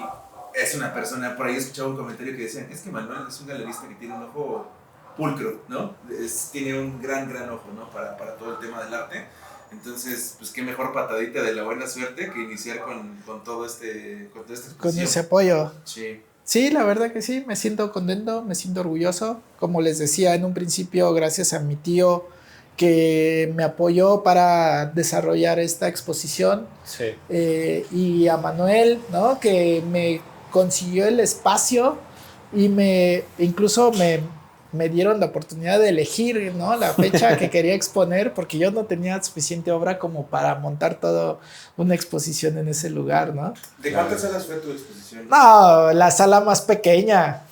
es una persona, por ahí escuchaba un comentario que decían, es que Manuel es un galerista que tiene un ojo pulcro, ¿no? Tiene un gran ojo, ¿no? Para todo el tema del arte. Entonces, pues qué mejor patadita de la buena suerte que iniciar con todo este con ese apoyo. Sí. Sí, la verdad que sí, me siento contento, me siento orgulloso. Como les decía en un principio, gracias a mi tío que me apoyó para desarrollar esta exposición. Sí. Y a Manuel, ¿no? Que me consiguió el espacio y incluso me dieron la oportunidad de elegir, ¿no? La fecha que quería exponer, porque yo no tenía suficiente obra como para montar toda una exposición en ese lugar, ¿no? ¿De cuántas salas fue tu exposición? No, la sala más pequeña.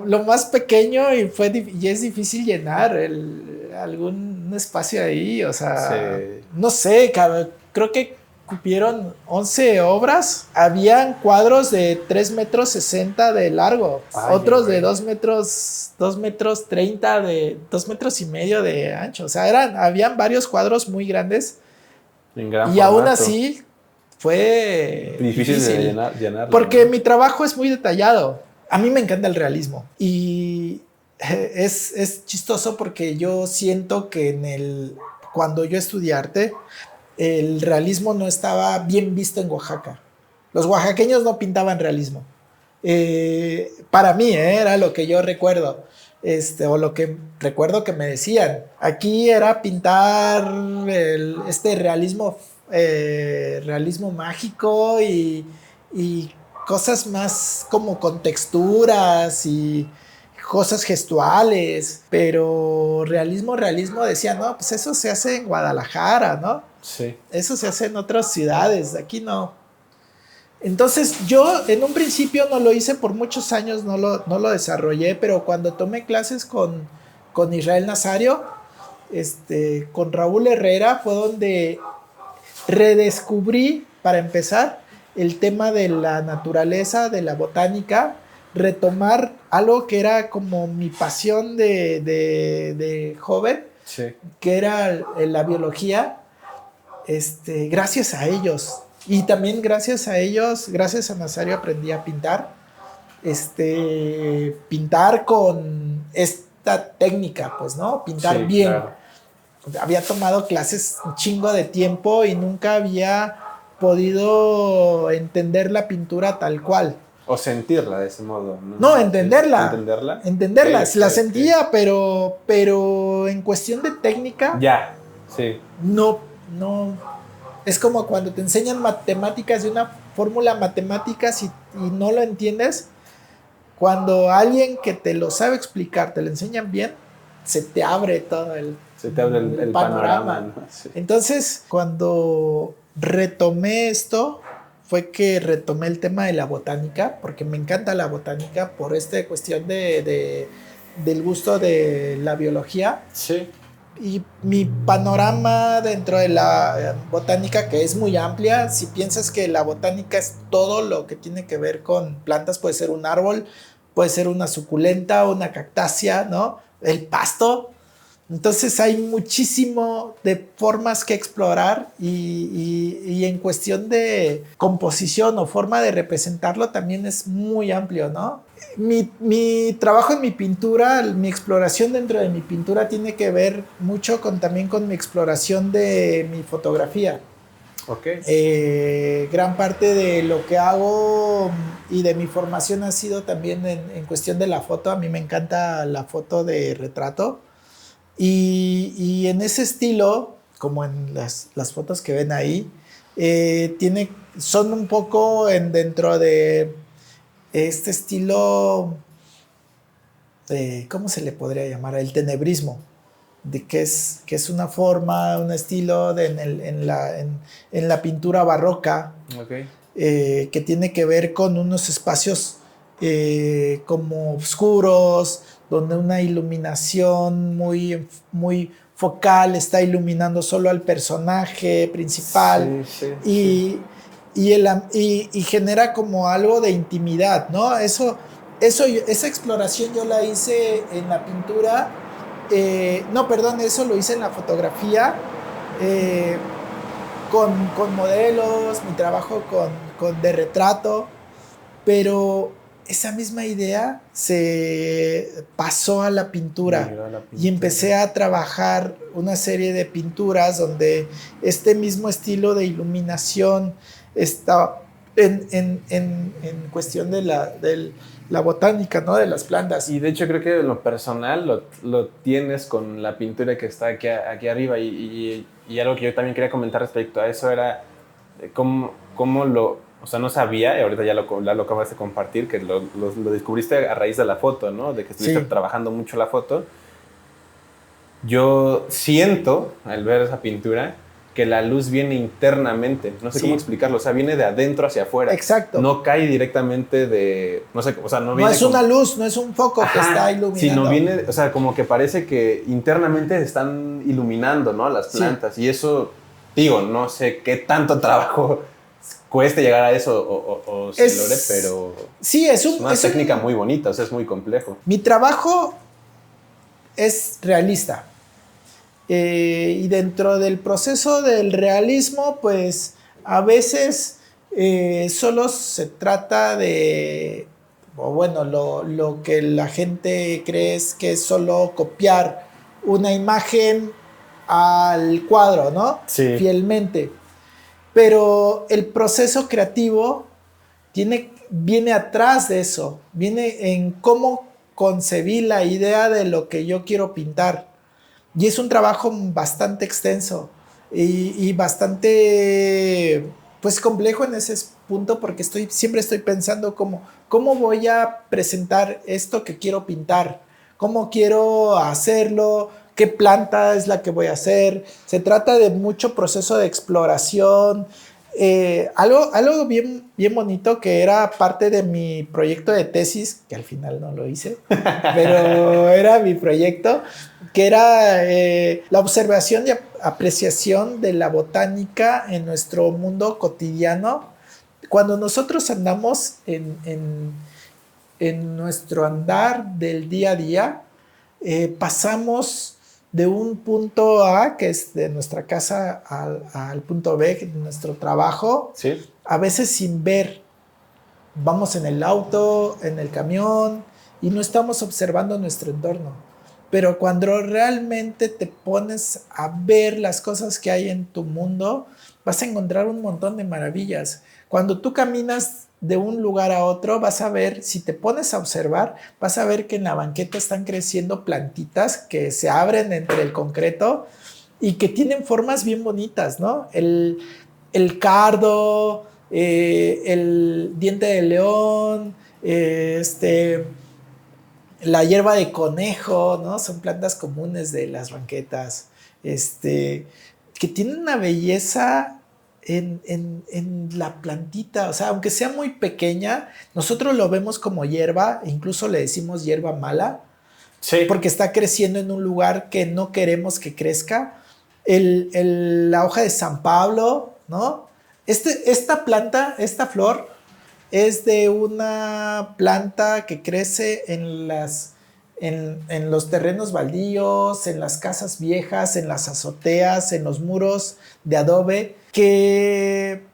Lo más pequeño y es difícil llenar algún espacio ahí, o sea, no sé, creo que cupieron 11 obras, habían cuadros de 3,60 metros de largo, otros de 2,30 metros, de 2,5 metros de ancho, o sea, habían varios cuadros muy grandes en gran y formato. aún así fue difícil de llenarlo, porque ¿no? mi trabajo es muy detallado. A mí me encanta el realismo y es chistoso porque yo siento que cuando yo estudié arte, el realismo no estaba bien visto en Oaxaca. Los oaxaqueños no pintaban realismo. Para mí, era lo que yo recuerdo. O lo que recuerdo que me decían. Aquí era pintar realismo mágico y cosas más como con texturas y cosas gestuales, pero realismo decía, no, pues eso se hace en Guadalajara, ¿no? Sí. Eso se hace en otras ciudades, aquí no. Entonces yo en un principio no lo hice, por muchos años no lo desarrollé, pero cuando tomé clases con Israel Nazario, con Raúl Herrera, fue donde redescubrí, para empezar, el tema de la naturaleza, de la botánica, retomar algo que era como mi pasión de joven, sí, que era la biología, gracias a ellos. Y también gracias a ellos, gracias a Nazario, aprendí a pintar. Pintar con esta técnica, pues, ¿no? Pintar bien. Claro. Había tomado clases un chingo de tiempo y nunca había podido entender la pintura tal cual. O sentirla de ese modo. No, entenderla. ¿Entenderla? Entenderla. Okay, la sentía, pero en cuestión de técnica. Ya, sí. No. Es como cuando te enseñan matemáticas de una fórmula matemáticas y no lo entiendes. Cuando alguien que te lo sabe explicar, te lo enseñan bien, se te abre todo se te abre el panorama, ¿no? Sí. Entonces, cuando retomé esto, fue que retomé el tema de la botánica, porque me encanta la botánica por esta cuestión del gusto de la biología. Sí. Y mi panorama dentro de la botánica, que es muy amplia, si piensas que la botánica es todo lo que tiene que ver con plantas, puede ser un árbol, puede ser una suculenta, una cactácea, ¿no? El pasto. Entonces hay muchísimo de formas que explorar y en cuestión de composición o forma de representarlo también es muy amplio, ¿no? Mi trabajo en mi pintura, mi exploración dentro de mi pintura tiene que ver mucho también con mi exploración de mi fotografía. Okay. Gran parte de lo que hago y de mi formación ha sido también en cuestión de la foto. A mí me encanta la foto de retrato. Y en ese estilo, como en las fotos que ven ahí, son un poco dentro de este estilo, ¿cómo se le podría llamar? El tenebrismo, de que es una forma, un estilo en la pintura barroca, Okay. que tiene que ver con unos espacios como oscuros, donde una iluminación muy, muy focal está iluminando solo al personaje principal. Sí. Y genera como algo de intimidad, ¿no? Esa exploración yo la hice en la pintura, eso lo hice en la fotografía, con modelos, mi trabajo de retrato, pero esa misma idea se pasó a la pintura y empecé a trabajar una serie de pinturas donde este mismo estilo de iluminación está en cuestión de la botánica, ¿no? De las plantas. Y de hecho creo que en lo personal lo tienes con la pintura que está aquí arriba y algo que yo también quería comentar respecto a eso era cómo o sea, no sabía, y ahorita ya lo acabas de compartir, que lo descubriste a raíz de la foto, ¿no? De que estuviste trabajando mucho la foto. Yo siento, al ver esa pintura, que la luz viene internamente. No sé cómo explicarlo. O sea, viene de adentro hacia afuera. Exacto. No cae directamente de... No sé, o sea, no viene... No es una luz, no es un foco que está iluminando. Sino viene, o sea, como que parece que internamente están iluminando, ¿no? Las plantas. Sí. Y eso, digo, no sé qué tanto trabajo cueste llegar a eso o se logre, pero... Sí, es una técnica muy bonita, o sea, es muy complejo. Mi trabajo es realista. Y dentro del proceso del realismo, pues a veces solo se trata de, o bueno, lo que la gente cree es que es solo copiar una imagen al cuadro, ¿no? Sí. Fielmente. Pero el proceso creativo viene atrás de eso, viene en cómo concebí la idea de lo que yo quiero pintar. Y es un trabajo bastante extenso y bastante pues complejo en ese punto, porque siempre estoy pensando cómo voy a presentar esto que quiero pintar, cómo quiero hacerlo, qué planta es la que voy a hacer. Se trata de mucho proceso de exploración. Algo bien, bien bonito que era parte de mi proyecto de tesis, que al final no lo hice, pero era mi proyecto, que era la observación y apreciación de la botánica en nuestro mundo cotidiano. Cuando nosotros andamos en nuestro andar del día a día, pasamos de un punto A, que es de nuestra casa, al punto B, de nuestro trabajo, ¿sí? A veces sin ver. Vamos en el auto, en el camión, y no estamos observando nuestro entorno. Pero cuando realmente te pones a ver las cosas que hay en tu mundo, vas a encontrar un montón de maravillas. Cuando tú caminas de un lugar a otro, vas a ver, si te pones a observar, vas a ver que en la banqueta están creciendo plantitas que se abren entre el concreto y que tienen formas bien bonitas, ¿no? El cardo, el diente de león, La hierba de conejo, ¿no? Son plantas comunes de las banquetas, que tienen una belleza en la plantita, o sea, aunque sea muy pequeña, nosotros lo vemos como hierba, incluso le decimos hierba mala, Sí. porque está creciendo en un lugar que no queremos que crezca. La hoja de San Pablo, ¿no? Esta planta, esta flor, es de una planta que crece en los terrenos baldíos, en las casas viejas, en las azoteas, en los muros de adobe, que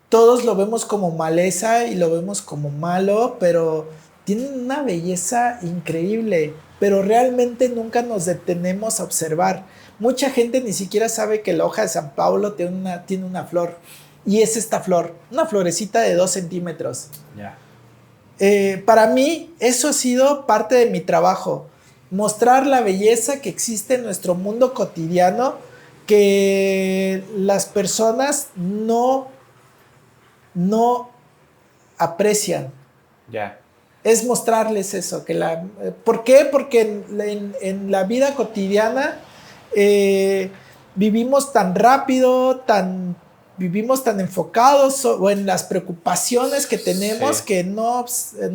todos lo vemos como maleza y lo vemos como malo, pero tienen una belleza increíble, pero realmente nunca nos detenemos a observar. Mucha gente ni siquiera sabe que la hoja de San Pablo tiene una flor, y es esta flor, una florecita de 2 centímetros. Ya. Para mí, eso ha sido parte de mi trabajo, mostrar la belleza que existe en nuestro mundo cotidiano, que las personas no aprecian. Ya. Es mostrarles eso. ¿Por qué? Porque en la vida cotidiana vivimos tan rápido, vivimos tan enfocados o en las preocupaciones que tenemos, Sí. que no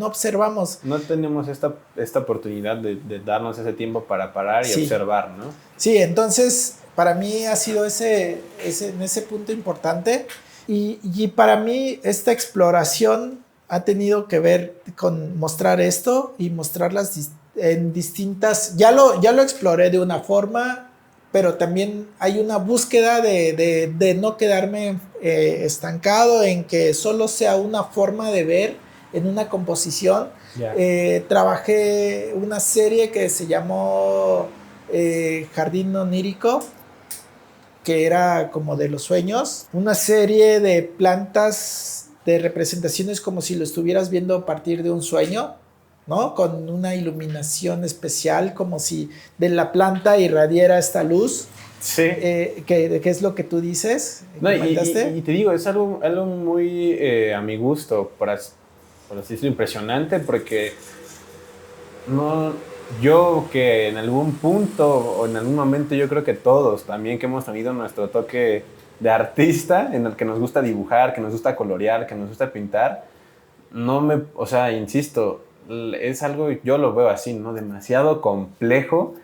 observamos. No tenemos esta oportunidad de darnos ese tiempo para parar y Sí. observar, ¿no? Sí, entonces para mí ha sido en ese punto importante, y para mí esta exploración ha tenido que ver con mostrar esto y mostrarlas en distintas. Ya lo exploré de una forma, pero también hay una búsqueda de no quedarme estancado en que solo sea una forma de ver en una composición. Ya. Trabajé una serie que se llamó Jardín Onírico, que era como de los sueños, una serie de plantas, de representaciones como si lo estuvieras viendo a partir de un sueño, ¿no? Con una iluminación especial, como si de la planta irradiara esta luz. Sí. Que es lo que tú dices. No, y te digo, es algo muy a mi gusto, por así decirlo, impresionante, porque yo que en algún punto o en algún momento, yo creo que todos también, que hemos tenido nuestro toque de artista, en el que nos gusta dibujar, que nos gusta colorear, que nos gusta pintar, o sea, insisto, es algo, yo lo veo así, ¿no? Demasiado complejo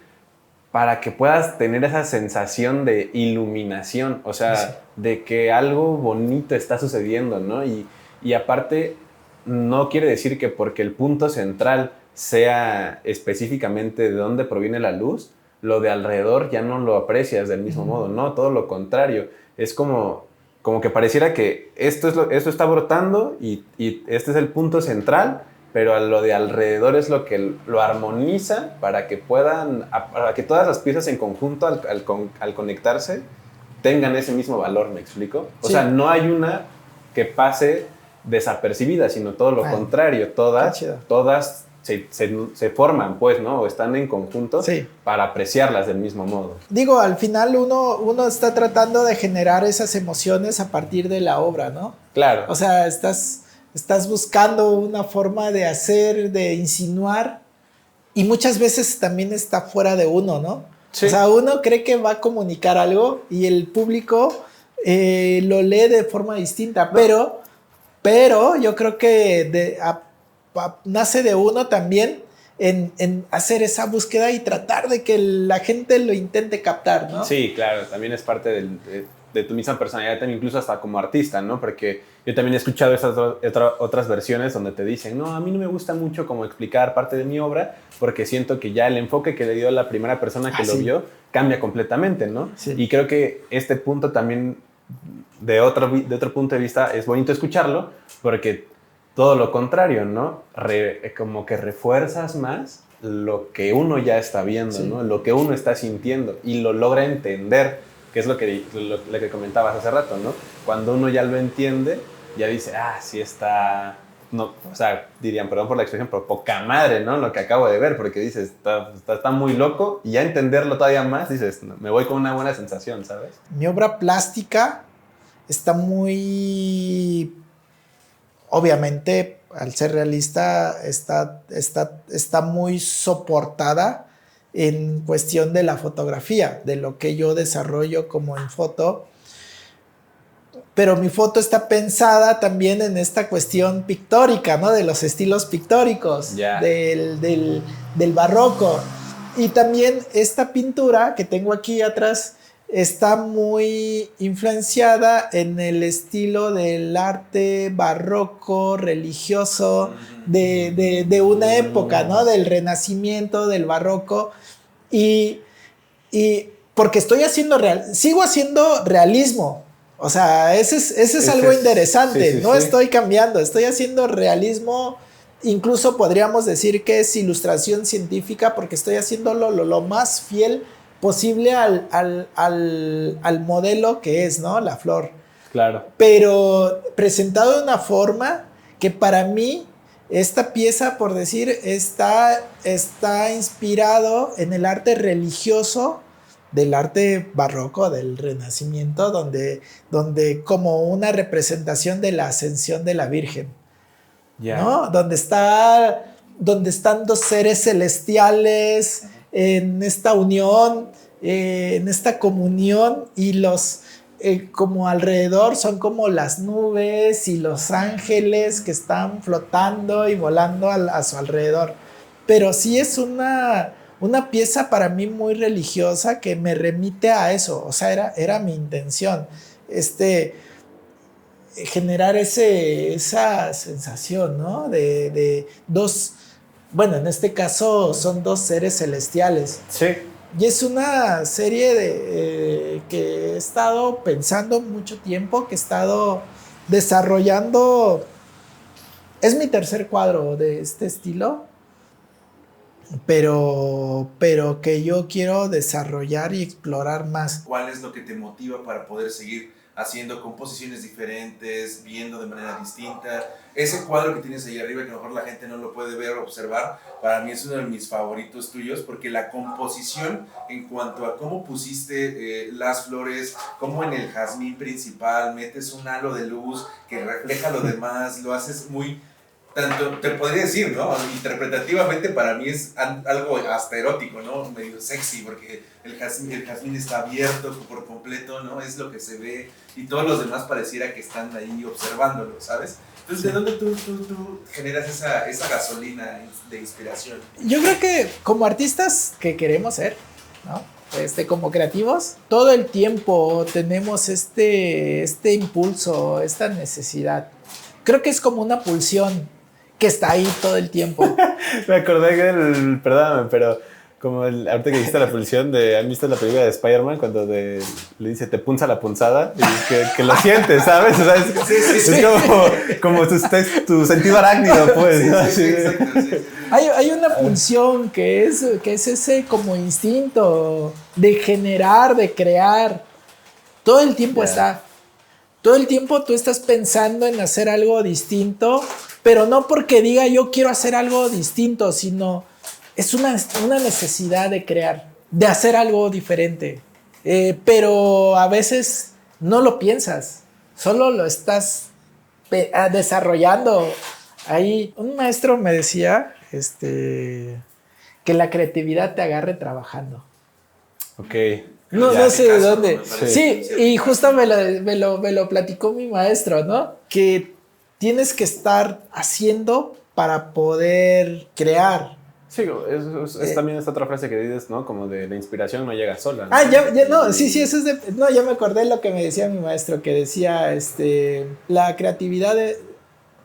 para que puedas tener esa sensación de iluminación, o sea, sí, de que algo bonito está sucediendo, ¿no? Y aparte, no quiere decir que porque el punto central sea específicamente de dónde proviene la luz, lo de alrededor ya no lo aprecias del mismo modo, ¿no? Todo lo contrario, es como que pareciera que esto está brotando y este es el punto central, pero lo de alrededor es lo que lo armoniza para que todas las piezas en conjunto al conectarse tengan ese mismo valor, ¿me explico? O sea, no hay una que pase desapercibida, sino todo lo contrario, todas se forman, pues, ¿no? O están en conjunto para apreciarlas del mismo modo. Digo, al final uno está tratando de generar esas emociones a partir de la obra, ¿no? Claro. O sea, estás buscando una forma de hacer, de insinuar, y muchas veces también está fuera de uno, ¿no? Sí. O sea, uno cree que va a comunicar algo y el público lo lee de forma distinta, pero yo creo que nace de uno también en hacer esa búsqueda y tratar de que la gente lo intente captar, ¿no? Sí, claro, también es parte de tu misma personalidad, también incluso hasta como artista, ¿no? Porque yo también he escuchado esas otras versiones donde te dicen, no, a mí no me gusta mucho como explicar parte de mi obra porque siento que ya el enfoque que le dio la primera persona que lo vio cambia completamente, ¿no? Sí. Y creo que este punto también, de otro punto de vista, es bonito escucharlo porque todo lo contrario, ¿no? Como que refuerzas más lo que uno ya está viendo, ¿no? Lo que uno está sintiendo y lo logra entender, que es lo que comentabas hace rato, ¿no? Cuando uno ya lo entiende, ya dice, sí está, no, o sea, dirían, perdón por la expresión, pero poca madre, ¿no? Lo que acabo de ver, porque dices, está muy loco, y ya entenderlo todavía más, dices, me voy con una buena sensación, ¿sabes? Mi obra plástica está muy, obviamente, al ser realista, está muy soportada en cuestión de la fotografía, de lo que yo desarrollo como en foto. Pero mi foto está pensada también en esta cuestión pictórica, ¿no? De los estilos pictóricos, del barroco. Y también esta pintura que tengo aquí atrás está muy influenciada en el estilo del arte barroco, religioso, de una época, ¿no? Del Renacimiento, del barroco. Y porque sigo haciendo realismo. O sea, ese es algo interesante. Sí, no estoy cambiando, estoy haciendo realismo. Incluso podríamos decir que es ilustración científica porque estoy haciéndolo lo más fiel posible al modelo que es, ¿no? La flor. Claro. Pero presentado de una forma que para mí esta pieza, por decir, está inspirado en el arte religioso del arte barroco, del Renacimiento, donde como una representación de la ascensión de la Virgen, ¿no? Donde están dos seres celestiales en esta unión, en esta comunión, y los como alrededor son como las nubes y los ángeles que están flotando y volando a su alrededor. Pero sí es una pieza para mí muy religiosa que me remite a eso. O sea, era mi intención. Generar esa sensación, ¿no? De dos, bueno, en este caso son dos seres celestiales. Sí. Y es una serie que he estado pensando mucho tiempo, que he estado desarrollando. Es mi tercer cuadro de este estilo, pero que yo quiero desarrollar y explorar más. ¿Cuál es lo que te motiva para poder seguir haciendo composiciones diferentes, viendo de manera distinta? Ese cuadro que tienes ahí arriba, que a lo mejor la gente no lo puede ver o observar, para mí es uno de mis favoritos tuyos, porque la composición en cuanto a cómo pusiste las flores, cómo en el jazmín principal metes un halo de luz que refleja lo demás, lo haces muy... Tanto, te podría decir, ¿no? Interpretativamente para mí es algo hasta erótico, ¿no? Medio sexy, porque el jazmín está abierto por completo, ¿no? Es lo que se ve, y todos los demás pareciera que están ahí observándolo, ¿sabes? Entonces, ¿de dónde tú generas esa gasolina de inspiración? Yo creo que como artistas que queremos ser, ¿no? Como creativos, todo el tiempo tenemos este impulso, esta necesidad. Creo que es como una pulsión que está ahí todo el tiempo. Me acordé perdóname, pero como ahorita que dijiste la pulsión ¿han visto la película de Spider-Man cuando le dice te punza la punzada? Y que lo sientes, ¿sabes? O sea, es como tu sentido arácnido, pues, ¿no? Sí, exacto, sí. Hay una pulsión que es ese como instinto de generar, de crear. Todo el tiempo está. Todo el tiempo tú estás pensando en hacer algo distinto, pero no porque diga yo quiero hacer algo distinto, sino es una necesidad de crear, de hacer algo diferente. Pero a veces no lo piensas, solo lo estás desarrollando. Ahí un maestro me decía que la creatividad te agarre trabajando. Ok. No sé de dónde. Sí, y justo me lo platicó mi maestro, ¿no? Que tienes que estar haciendo para poder crear. Sí, es también esta otra frase que dices, ¿no? Como de la inspiración no llega sola, ¿no? Ah, no, sí, eso es de... No, ya me acordé lo que me decía mi maestro, que decía, la creatividad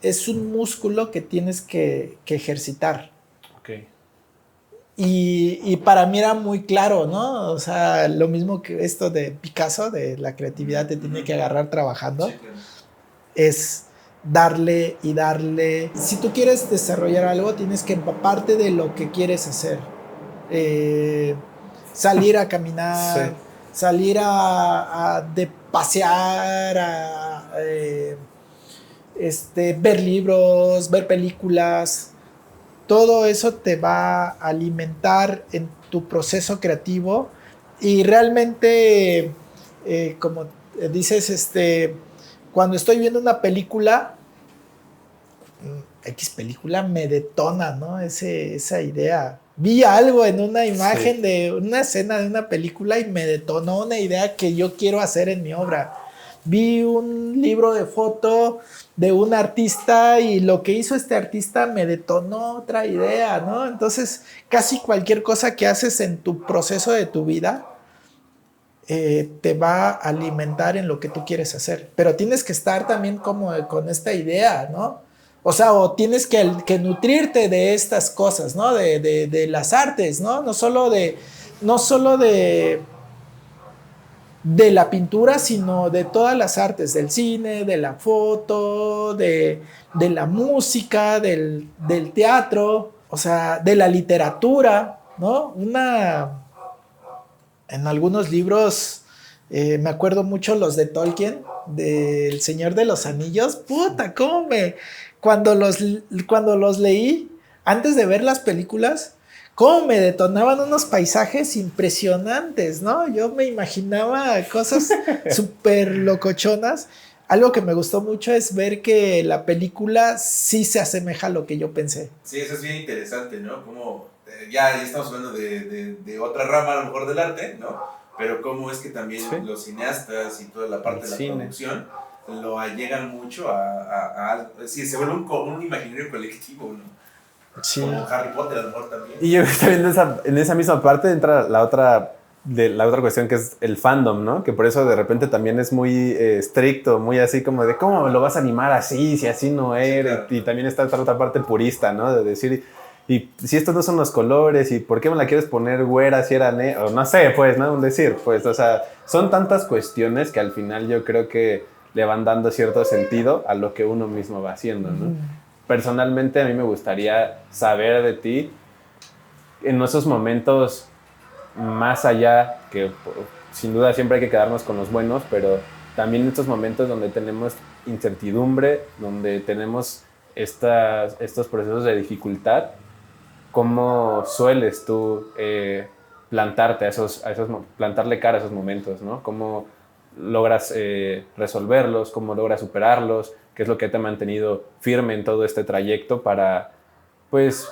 es un músculo que tienes que ejercitar. Ok. Y para mí era muy claro, ¿no? O sea, lo mismo que esto de Picasso, de la creatividad te tiene que agarrar trabajando, sí, claro. Es darle y darle. Si tú quieres desarrollar algo, tienes que empaparte de lo que quieres hacer. Salir a caminar, sí. Salir de pasear, ver libros, ver películas. Todo eso te va a alimentar en tu proceso creativo y realmente, como dices, cuando estoy viendo una película, X película me detona, ¿no? Esa idea. Vi algo en una imagen de una escena de una película y me detonó una idea que yo quiero hacer en mi obra. Vi un libro de foto de un artista y lo que hizo este artista me detonó otra idea, ¿no? Entonces, casi cualquier cosa que haces en tu proceso de tu vida te va a alimentar en lo que tú quieres hacer. Pero tienes que estar también como con esta idea, ¿no? O sea, o tienes que nutrirte de estas cosas, ¿no? De las artes, ¿no? No solo de la pintura, sino de todas las artes, del cine, de la foto, de la música, del teatro, o sea, de la literatura, ¿no? En algunos libros, me acuerdo mucho los de Tolkien, del Señor de los Anillos, puta, cuando los leí, antes de ver las películas, cómo me detonaban unos paisajes impresionantes, ¿no? Yo me imaginaba cosas súper locochonas. Algo que me gustó mucho es ver que la película sí se asemeja a lo que yo pensé. Sí, eso es bien interesante, ¿no? Como ya estamos hablando de otra rama a lo mejor del arte, ¿no? Pero cómo es que también los cineastas y toda la parte de la producción lo allegan mucho a sí, se vuelve un imaginario colectivo, ¿no? Sí. Como Harry Potter a lo mejor también. Y yo también en esa misma parte entra la otra cuestión que es el fandom, ¿no? Que por eso de repente también es muy estricto, muy así como de ¿cómo lo vas a animar así si así no eres? Sí, claro. Y también está esta otra parte purista, ¿no? De decir, y si estos no son los colores, y ¿por qué me la quieres poner güera si era o no sé, pues, ¿no? Un decir, pues, o sea, son tantas cuestiones que al final yo creo que le van dando cierto sentido a lo que uno mismo va haciendo, ¿no? Personalmente a mí me gustaría saber de ti en esos momentos más allá, que sin duda siempre hay que quedarnos con los buenos, pero también en estos momentos donde tenemos incertidumbre, donde tenemos estos procesos de dificultad, ¿cómo sueles tú plantarle cara a esos momentos, ¿no? ¿Cómo logras resolverlos? ¿Cómo logras superarlos? ¿Qué es lo que te ha mantenido firme en todo este trayecto para, pues,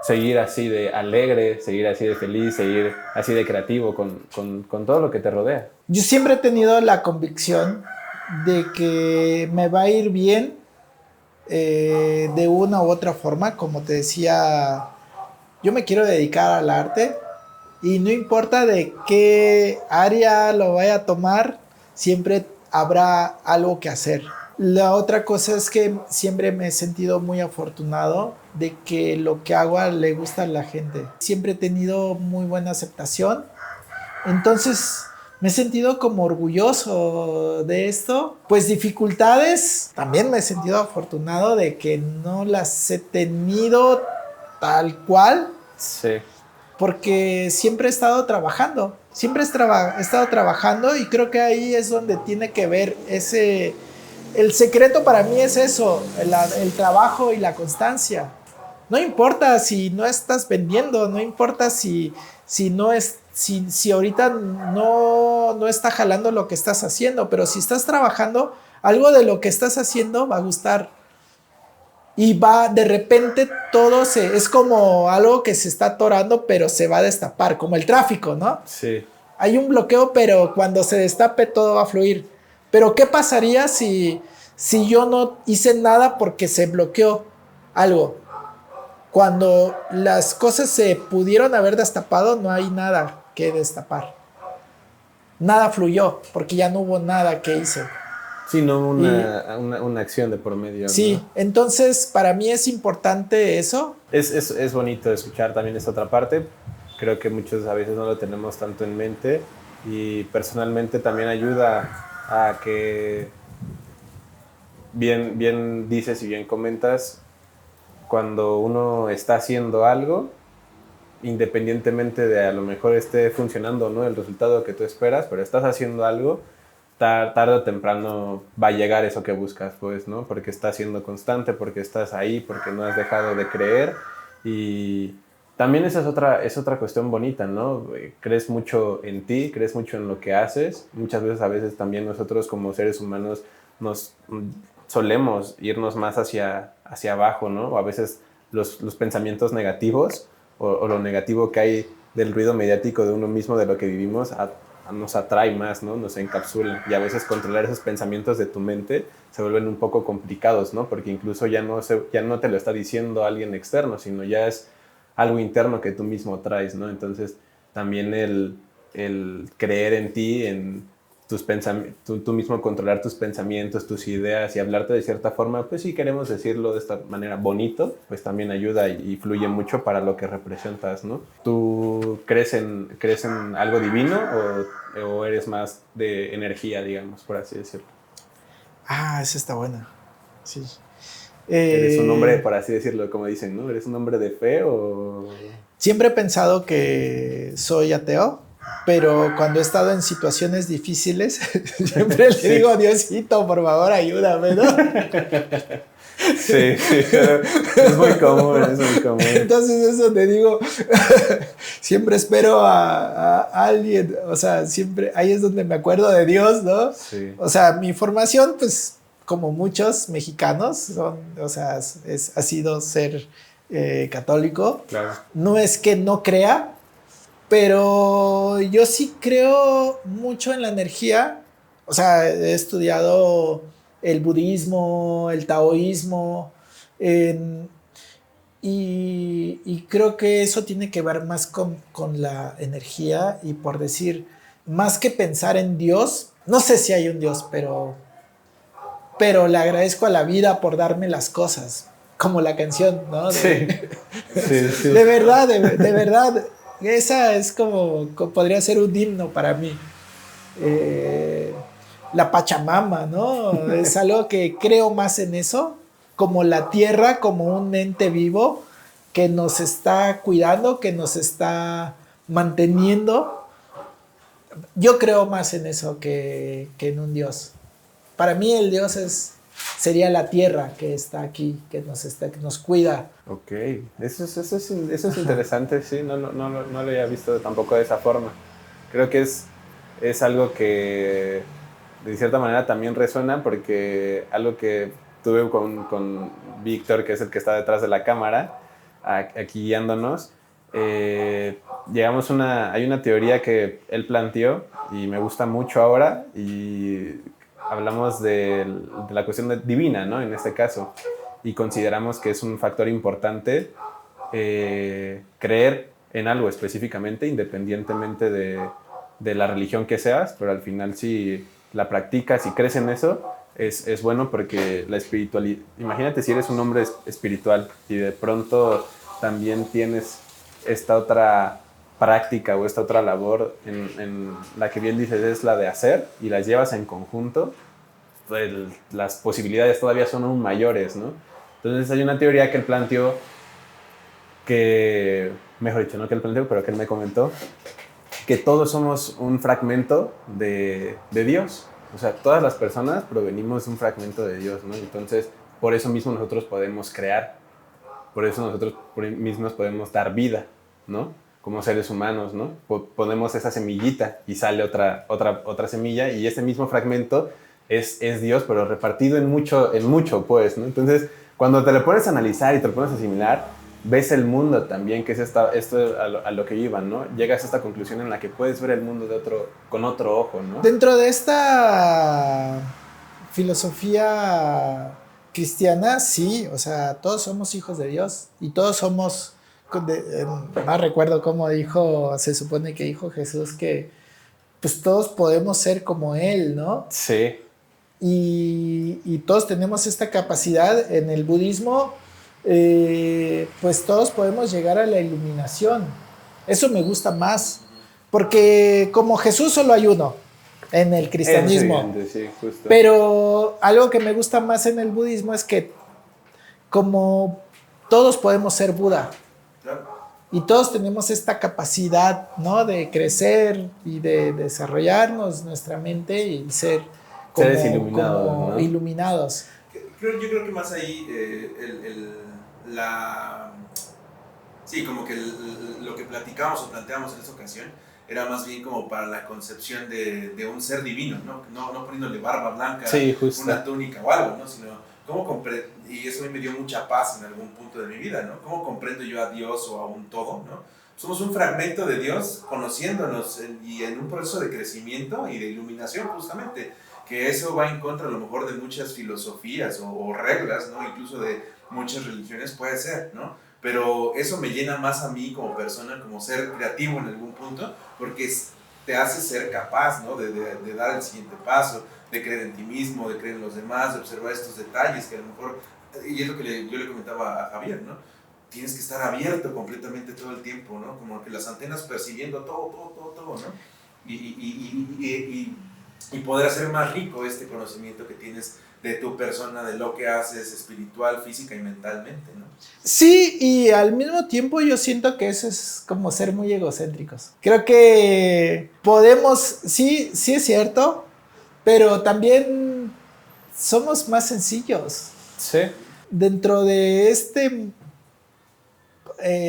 seguir así de alegre, seguir así de feliz, seguir así de creativo con todo lo que te rodea? Yo siempre he tenido la convicción de que me va a ir bien de una u otra forma. Como te decía, yo me quiero dedicar al arte y no importa de qué área lo vaya a tomar, siempre habrá algo que hacer. La otra cosa es que siempre me he sentido muy afortunado de que lo que hago le gusta a la gente. Siempre he tenido muy buena aceptación. Entonces me he sentido como orgulloso de esto. Pues dificultades, también me he sentido afortunado de que no las he tenido tal cual. Sí. Porque siempre he estado trabajando. Siempre he estado trabajando y creo que ahí es donde tiene que ver el secreto para mí es eso, el trabajo y la constancia. No importa si no estás vendiendo, no importa si ahorita no está jalando lo que estás haciendo, pero si estás trabajando, algo de lo que estás haciendo va a gustar. Y de repente es como algo que se está atorando, pero se va a destapar, como el tráfico, ¿no? Sí. Hay un bloqueo, pero cuando se destape todo va a fluir. Pero ¿qué pasaría si yo no hice nada porque se bloqueó algo? Cuando las cosas se pudieron haber destapado, no hay nada que destapar. Nada fluyó, porque ya no hubo nada que hice. Sí, no una acción de por medio. Sí, ¿no? Entonces para mí es importante eso. Es bonito escuchar también esta otra parte. Creo que muchos a veces no lo tenemos tanto en mente y personalmente también ayuda a que bien dices y bien comentas, cuando uno está haciendo algo, independientemente de a lo mejor esté funcionando o no el resultado que tú esperas, pero estás haciendo algo, tarde o temprano va a llegar eso que buscas, pues, ¿no? Porque estás siendo constante, porque estás ahí, porque no has dejado de creer. Y también esa es otra cuestión bonita, ¿no? Crees mucho en ti, crees mucho en lo que haces. Muchas veces, a veces también nosotros como seres humanos nos solemos irnos más hacia hacia abajo, ¿no? O a veces los pensamientos negativos o lo negativo que hay del ruido mediático de uno mismo, de lo que vivimos, nos atrae más, ¿no? Nos encapsula. Y a veces controlar esos pensamientos de tu mente se vuelven un poco complicados, ¿no? Porque incluso ya no te lo está diciendo alguien externo, sino ya es algo interno que tú mismo traes, ¿no? Entonces, también el creer en ti, en tus pensamientos, tú mismo controlar tus pensamientos, tus ideas y hablarte de cierta forma, pues si queremos decirlo de esta manera bonito, pues también ayuda y fluye mucho para lo que representas, ¿no? ¿Tú crees en algo divino o eres más de energía, digamos, por así decirlo? Esa está buena. Sí. ¿Eres un hombre, por así decirlo, como dicen, ¿no? ¿Eres un hombre de fe o...? Siempre he pensado que soy ateo, pero cuando he estado en situaciones difíciles, siempre le digo, Diosito, por favor, ayúdame, ¿no? Sí, es muy común, es muy común. Entonces eso te digo, siempre espero a alguien, o sea, siempre, ahí es donde me acuerdo de Dios, ¿no? Sí. O sea, mi formación, pues, como muchos mexicanos, o sea, ha sido ser católico. Claro. No es que no crea, pero yo sí creo mucho en la energía. O sea, he estudiado el budismo, el taoísmo, y creo que eso tiene que ver más con la energía y por decir, más que pensar en Dios, no sé si hay un Dios, pero le agradezco a la vida por darme las cosas, como la canción, ¿no? Sí. De verdad, de verdad, esa es como podría ser un himno para mí. La Pachamama, ¿no? Es algo que creo más en eso, como la tierra, como un ente vivo que nos está cuidando, que nos está manteniendo. Yo creo más en eso que en un Dios. Para mí el Dios sería la tierra que está aquí, que nos cuida. Ok, eso es interesante, sí, no lo había visto tampoco de esa forma. Creo que es algo que de cierta manera también resuena porque algo que tuve con Víctor, que es el que está detrás de la cámara, aquí guiándonos, hay una teoría que él planteó y me gusta mucho ahora y hablamos de la cuestión divina, ¿no? En este caso, y consideramos que es un factor importante creer en algo específicamente, independientemente de la religión que seas, pero al final si la practicas y crees en eso, es bueno porque la espiritualidad, imagínate si eres un hombre espiritual y de pronto también tienes esta otra práctica o esta otra labor en la que bien dices es la de hacer y las llevas en conjunto, pues las posibilidades todavía son aún mayores, ¿no? Entonces hay una teoría que él planteó mejor dicho, no que él planteó, pero que él me comentó, que todos somos un fragmento de Dios. O sea, todas las personas provenimos de un fragmento de Dios, ¿no? Entonces, por eso mismo nosotros podemos crear, por eso nosotros mismos podemos dar vida, ¿no? Como seres humanos, ¿no? Ponemos esa semillita y sale otra semilla y ese mismo fragmento es Dios, pero repartido en mucho, pues, ¿no? Entonces, cuando te lo pones a analizar y te lo pones a asimilar, ves el mundo también, que es esto a lo que iban, ¿no? Llegas a esta conclusión en la que puedes ver el mundo con otro ojo, ¿no? Dentro de esta filosofía cristiana, sí, o sea, todos somos hijos de Dios y todos somos, no recuerdo cómo se supone que dijo Jesús que pues todos podemos ser como Él, ¿no? Sí. Y todos tenemos esta capacidad. En el budismo, pues todos podemos llegar a la iluminación. Eso me gusta más, porque como Jesús solo hay uno en el cristianismo. Es evidente, sí, justo. Pero algo que me gusta más en el budismo es que como todos podemos ser Buda. Y todos tenemos esta capacidad, ¿no? De crecer y de desarrollarnos nuestra mente y ser seres iluminados, ¿no? Iluminados. Yo creo que más ahí sí, como que lo que platicamos o planteamos en esta ocasión era más bien como para la concepción de un ser divino, ¿no? No poniéndole barba blanca, sí, justo. Una túnica o algo, ¿no? Sino y eso a mí me dio mucha paz en algún punto de mi vida, ¿no? ¿Cómo comprendo yo a Dios o a un todo, ¿no? Somos un fragmento de Dios conociéndonos y en un proceso de crecimiento y de iluminación justamente, que eso va en contra a lo mejor de muchas filosofías o reglas, ¿no? Incluso de muchas religiones puede ser, ¿no? Pero eso me llena más a mí como persona, como ser creativo en algún punto, porque te hace ser capaz, ¿no? De dar el siguiente paso, de creer en ti mismo, de creer en los demás, de observar estos detalles que a lo mejor, y es lo que yo le comentaba a Javier, ¿no? Tienes que estar abierto completamente todo el tiempo, ¿no? Como que las antenas percibiendo todo, ¿no? Y poder hacer más rico este conocimiento que tienes de tu persona, de lo que haces espiritual, física y mentalmente, ¿no? Sí, y al mismo tiempo yo siento que eso es como ser muy egocéntricos. Creo que podemos, sí es cierto, pero también somos más sencillos. Sí. Dentro de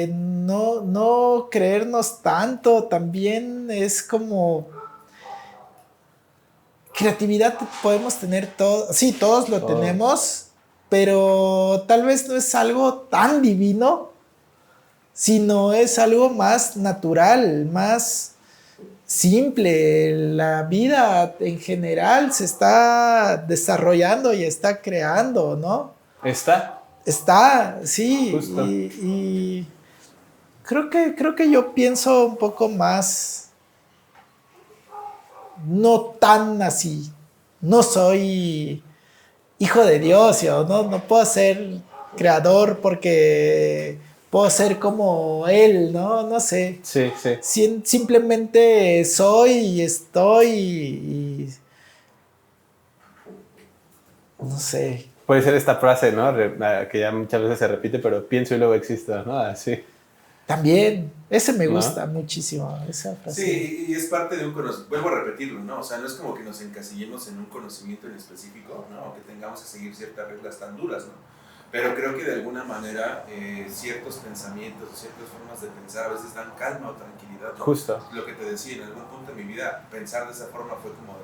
no creernos tanto, también es como creatividad podemos tener todo, sí, todos lo tenemos, pero tal vez no es algo tan divino, sino es algo más natural, más simple. La vida en general se está desarrollando y está creando, ¿no? Está, sí. Justo. Y creo que yo pienso un poco más, no tan así. No soy hijo de Dios, yo no puedo ser creador porque puedo ser como él, ¿no? No sé. Sí. Simplemente soy y estoy y no sé. Puede ser esta frase, ¿no? Que ya muchas veces se repite, pero pienso y luego existo, ¿no? Así. También, ese me ¿No? gusta muchísimo, esa frase. Sí, y es parte de un conocimiento, vuelvo a repetirlo, ¿no? O sea, no es como que nos encasillemos en un conocimiento en específico, ¿no? O que tengamos que seguir ciertas reglas tan duras, ¿no? Pero creo que de alguna manera ciertos pensamientos, ciertas formas de pensar a veces dan calma o tranquilidad, ¿no? Justo. Lo que te decía, en algún punto de mi vida, pensar de esa forma fue como,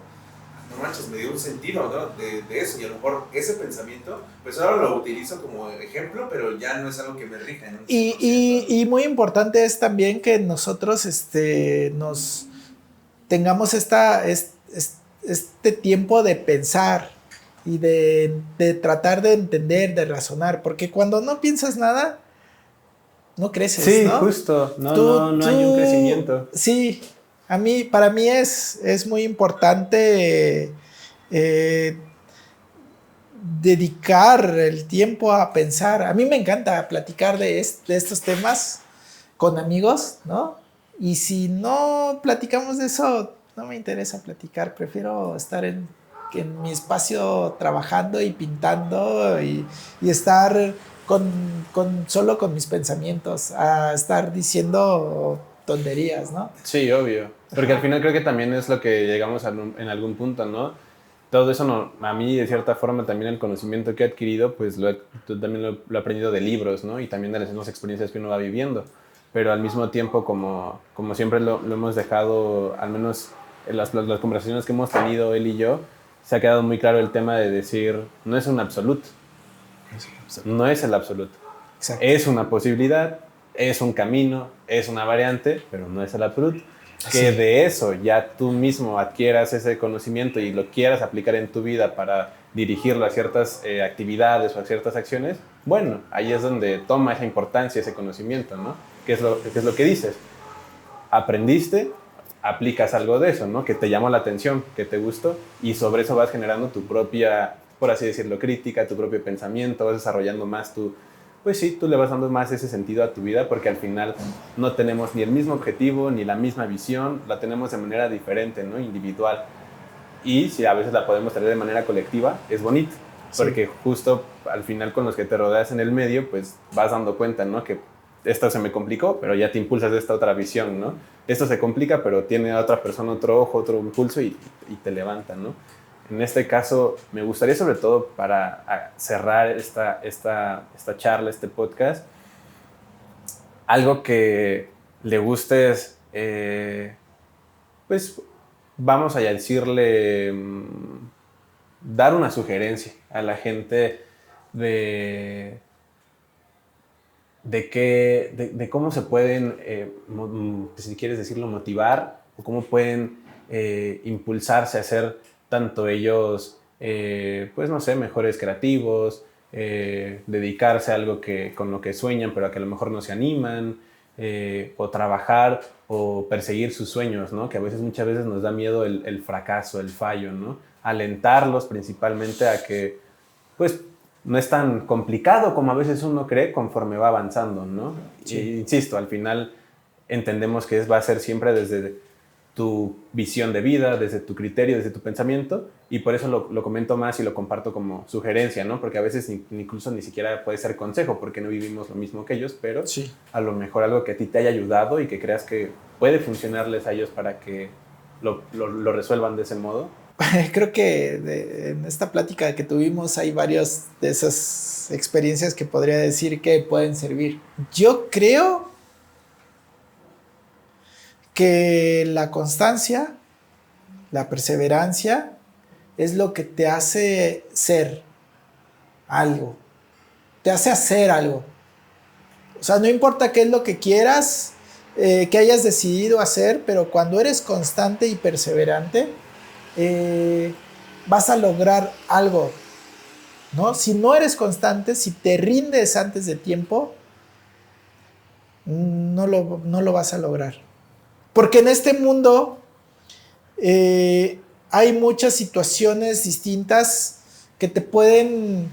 no manches, me dio un sentido, ¿no? De eso, y a lo mejor ese pensamiento, pues ahora lo utilizo como ejemplo, pero ya no es algo que me rija en un 100%, Y muy importante es también que nosotros nos tengamos este tiempo de pensar y de tratar de entender, de razonar, porque cuando no piensas nada, no creces, Sí, ¿no? justo. No hay un crecimiento. Sí, para mí es muy importante dedicar el tiempo a pensar. A mí me encanta platicar de estos temas con amigos, ¿no? Y si no platicamos de eso, no me interesa platicar. Prefiero estar en mi espacio trabajando y pintando y estar solo con mis pensamientos, a estar diciendo tonterías, ¿no? Sí, obvio. Porque al final creo que también es lo que llegamos en algún punto, ¿no? Todo eso, a mí, de cierta forma, también el conocimiento que he adquirido, pues también lo he aprendido de libros, ¿no? Y también de las mismas experiencias que uno va viviendo. Pero al mismo tiempo, como siempre lo hemos dejado, al menos en las conversaciones que hemos tenido él y yo, se ha quedado muy claro el tema de decir, no es un absoluto. No es el absoluto. Exacto. Es una posibilidad, es un camino, es una variante, pero no es el absoluto. Que de eso ya tú mismo adquieras ese conocimiento y lo quieras aplicar en tu vida para dirigirlo a ciertas actividades o a ciertas acciones, bueno, ahí es donde toma esa importancia ese conocimiento, ¿no? ¿Qué es lo que dices? Aprendiste, aplicas algo de eso, ¿no? Que te llamó la atención, que te gustó, y sobre eso vas generando tu propia, por así decirlo, crítica, tu propio pensamiento, vas desarrollando más pues sí, tú le vas dando más ese sentido a tu vida, porque al final no tenemos ni el mismo objetivo, ni la misma visión, la tenemos de manera diferente, ¿no? Individual. Y si a veces la podemos tener de manera colectiva, es bonito, porque justo al final con los que te rodeas en el medio, pues vas dando cuenta, ¿no? Que esto se me complicó, pero ya te impulsas de esta otra visión, ¿no? Esto se complica, pero tiene a otra persona otro ojo, otro impulso y te levanta, ¿no? En este caso, me gustaría sobre todo para cerrar esta charla, este podcast, algo que le guste es, pues vamos a decirle, dar una sugerencia a la gente de cómo se pueden, si quieres decirlo, motivar, o cómo pueden impulsarse a ser tanto ellos, pues no sé, mejores creativos, dedicarse a algo con lo que sueñan, pero a que a lo mejor no se animan, o trabajar o perseguir sus sueños, ¿no? Que muchas veces nos da miedo el fracaso, el fallo, ¿no? Alentarlos principalmente a que, pues, no es tan complicado como a veces uno cree conforme va avanzando, ¿no? Sí. Y, insisto, al final entendemos que va a ser siempre desde tu visión de vida, desde tu criterio, desde tu pensamiento, y por eso lo comento más y lo comparto como sugerencia, ¿no? Porque a veces incluso ni siquiera puede ser consejo, porque no vivimos lo mismo que ellos, pero Sí. a lo mejor algo que a ti te haya ayudado y que creas que puede funcionarles a ellos para que lo resuelvan de ese modo. Creo que en esta plática que tuvimos hay varias de esas experiencias que podría decir que pueden servir. Yo creo que la constancia, la perseverancia, es lo que te hace ser algo, te hace hacer algo. O sea, no importa qué es lo que quieras, que hayas decidido hacer, pero cuando eres constante y perseverante, vas a lograr algo, ¿no? Si no eres constante, si te rindes antes de tiempo, no lo vas a lograr. Porque en este mundo hay muchas situaciones distintas que te pueden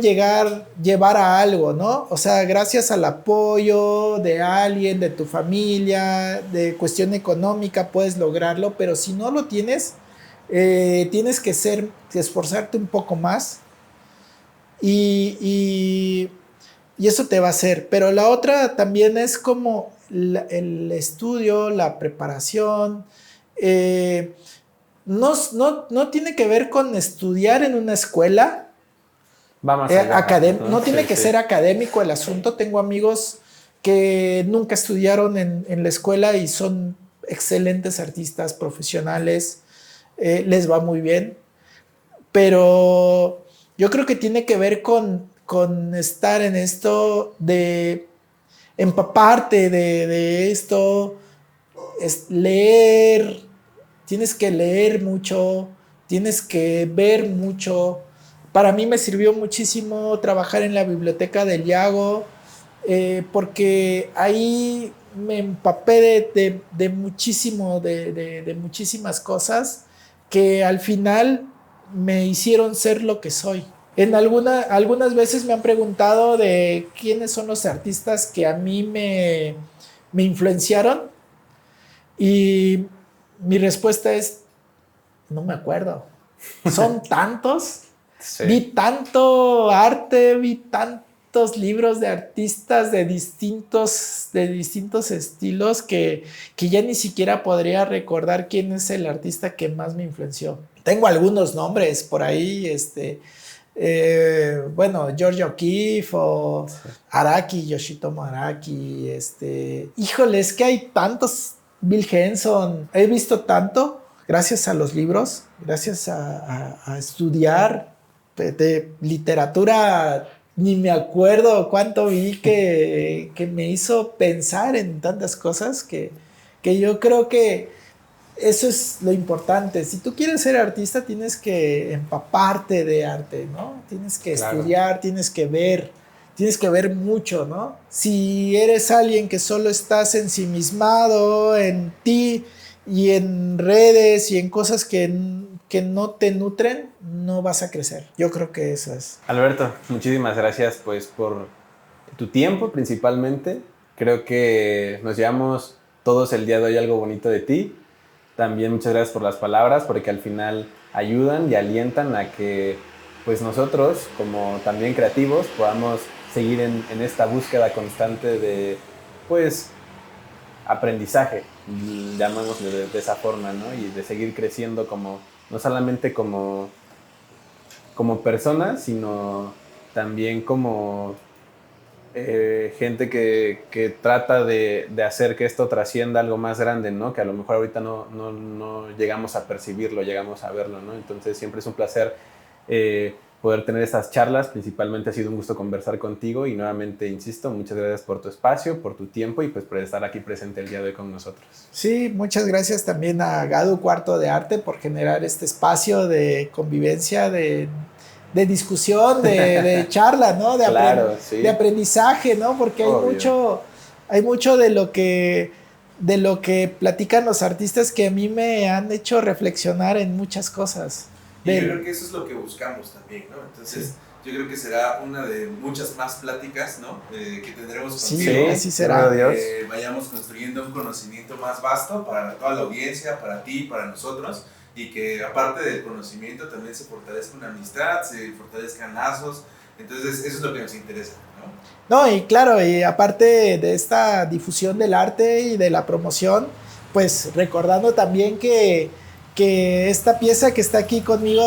llevar a algo, ¿no? O sea, gracias al apoyo de alguien, de tu familia, de cuestión económica, puedes lograrlo, pero si no lo tienes, tienes que esforzarte un poco más y eso te va a hacer. Pero la otra también es como el estudio, la preparación. No tiene que ver con estudiar en una escuela. Vamos allá. No tiene que ser académico el asunto. Tengo amigos que nunca estudiaron en la escuela y son excelentes artistas profesionales. Les va muy bien. Pero yo creo que tiene que ver con estar en esto de empaparte de esto, es leer, tienes que leer mucho, tienes que ver mucho. Para mí me sirvió muchísimo trabajar en la biblioteca del Yago, porque ahí me empapé de muchísimo, de muchísimas cosas que al final me hicieron ser lo que soy. Algunas veces me han preguntado de quiénes son los artistas que a mí me influenciaron y mi respuesta es, no me acuerdo. Son tantos. Sí. Vi tanto arte, vi tantos libros de artistas de distintos estilos que ya ni siquiera podría recordar quién es el artista que más me influenció. Tengo algunos nombres por ahí, bueno, George O'Keeffe o Araki, Yoshitomo Araki, híjole, es que hay tantos, Bill Henson, he visto tanto gracias a los libros, gracias a estudiar de literatura, ni me acuerdo cuánto vi que me hizo pensar en tantas cosas que yo creo que eso es lo importante. Si tú quieres ser artista, tienes que empaparte de arte, ¿no? Tienes que estudiar, tienes que ver mucho, ¿no? Si eres alguien que solo estás ensimismado en ti y en redes y en cosas que no te nutren, no vas a crecer. Yo creo que eso es. Alberto, muchísimas gracias pues por tu tiempo principalmente. Creo que nos llevamos todos el día de hoy algo bonito de ti. También muchas gracias por las palabras, porque al final ayudan y alientan a que pues nosotros, como también creativos, podamos seguir en esta búsqueda constante de pues aprendizaje, llamémosle de esa forma, ¿no? Y de seguir creciendo como, no solamente como personas, sino también como gente que trata de hacer que esto trascienda algo más grande, ¿no? Que a lo mejor ahorita no llegamos a percibirlo, llegamos a verlo, ¿no? Entonces siempre es un placer poder tener estas charlas. Principalmente ha sido un gusto conversar contigo y nuevamente, insisto, muchas gracias por tu espacio, por tu tiempo y pues por estar aquí presente el día de hoy con nosotros. Sí, muchas gracias también a Gadu Cuarto de Arte por generar este espacio de convivencia, de discusión, de charla, ¿no? Claro, sí. De aprendizaje, ¿no? Porque hay mucho de lo que platican los artistas que a mí me han hecho reflexionar en muchas cosas. Y yo creo que eso es lo que buscamos también, ¿no? Entonces, sí, yo creo que será una de muchas más pláticas, ¿no? Que tendremos contigo. Sí, así será. Vayamos construyendo un conocimiento más vasto para toda la audiencia, para ti, para nosotros, y que aparte del conocimiento también se fortalezca una amistad, se fortalezcan lazos. Entonces, eso es lo que nos interesa, ¿no? No, y claro, y aparte de esta difusión del arte y de la promoción, pues recordando también que esta pieza que está aquí conmigo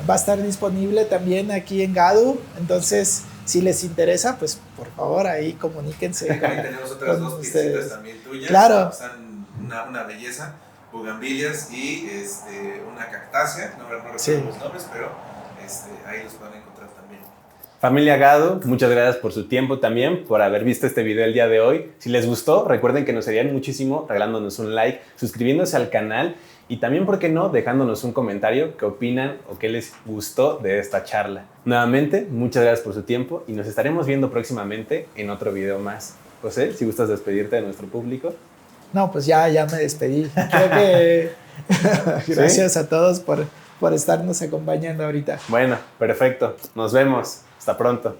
va a estar disponible también aquí en Gadu. Entonces, si les interesa, pues por favor ahí comuníquense. Ahí tenemos otras dos piecitas también tuyas. Claro. Están una belleza, bugambilias y una cactácea. No recuerdo los nombres, pero ahí los pueden encontrar también. Familia Gadu, muchas gracias por su tiempo también, por haber visto este video el día de hoy. Si les gustó, recuerden que nos ayudarían muchísimo regalándonos un like, suscribiéndose al canal y también, ¿por qué no?, dejándonos un comentario qué opinan o qué les gustó de esta charla. Nuevamente, muchas gracias por su tiempo y nos estaremos viendo próximamente en otro video más. José, si gustas despedirte de nuestro público. No, pues ya me despedí. Creo que gracias a todos por estarnos acompañando ahorita. Bueno, perfecto. Nos vemos. Hasta pronto.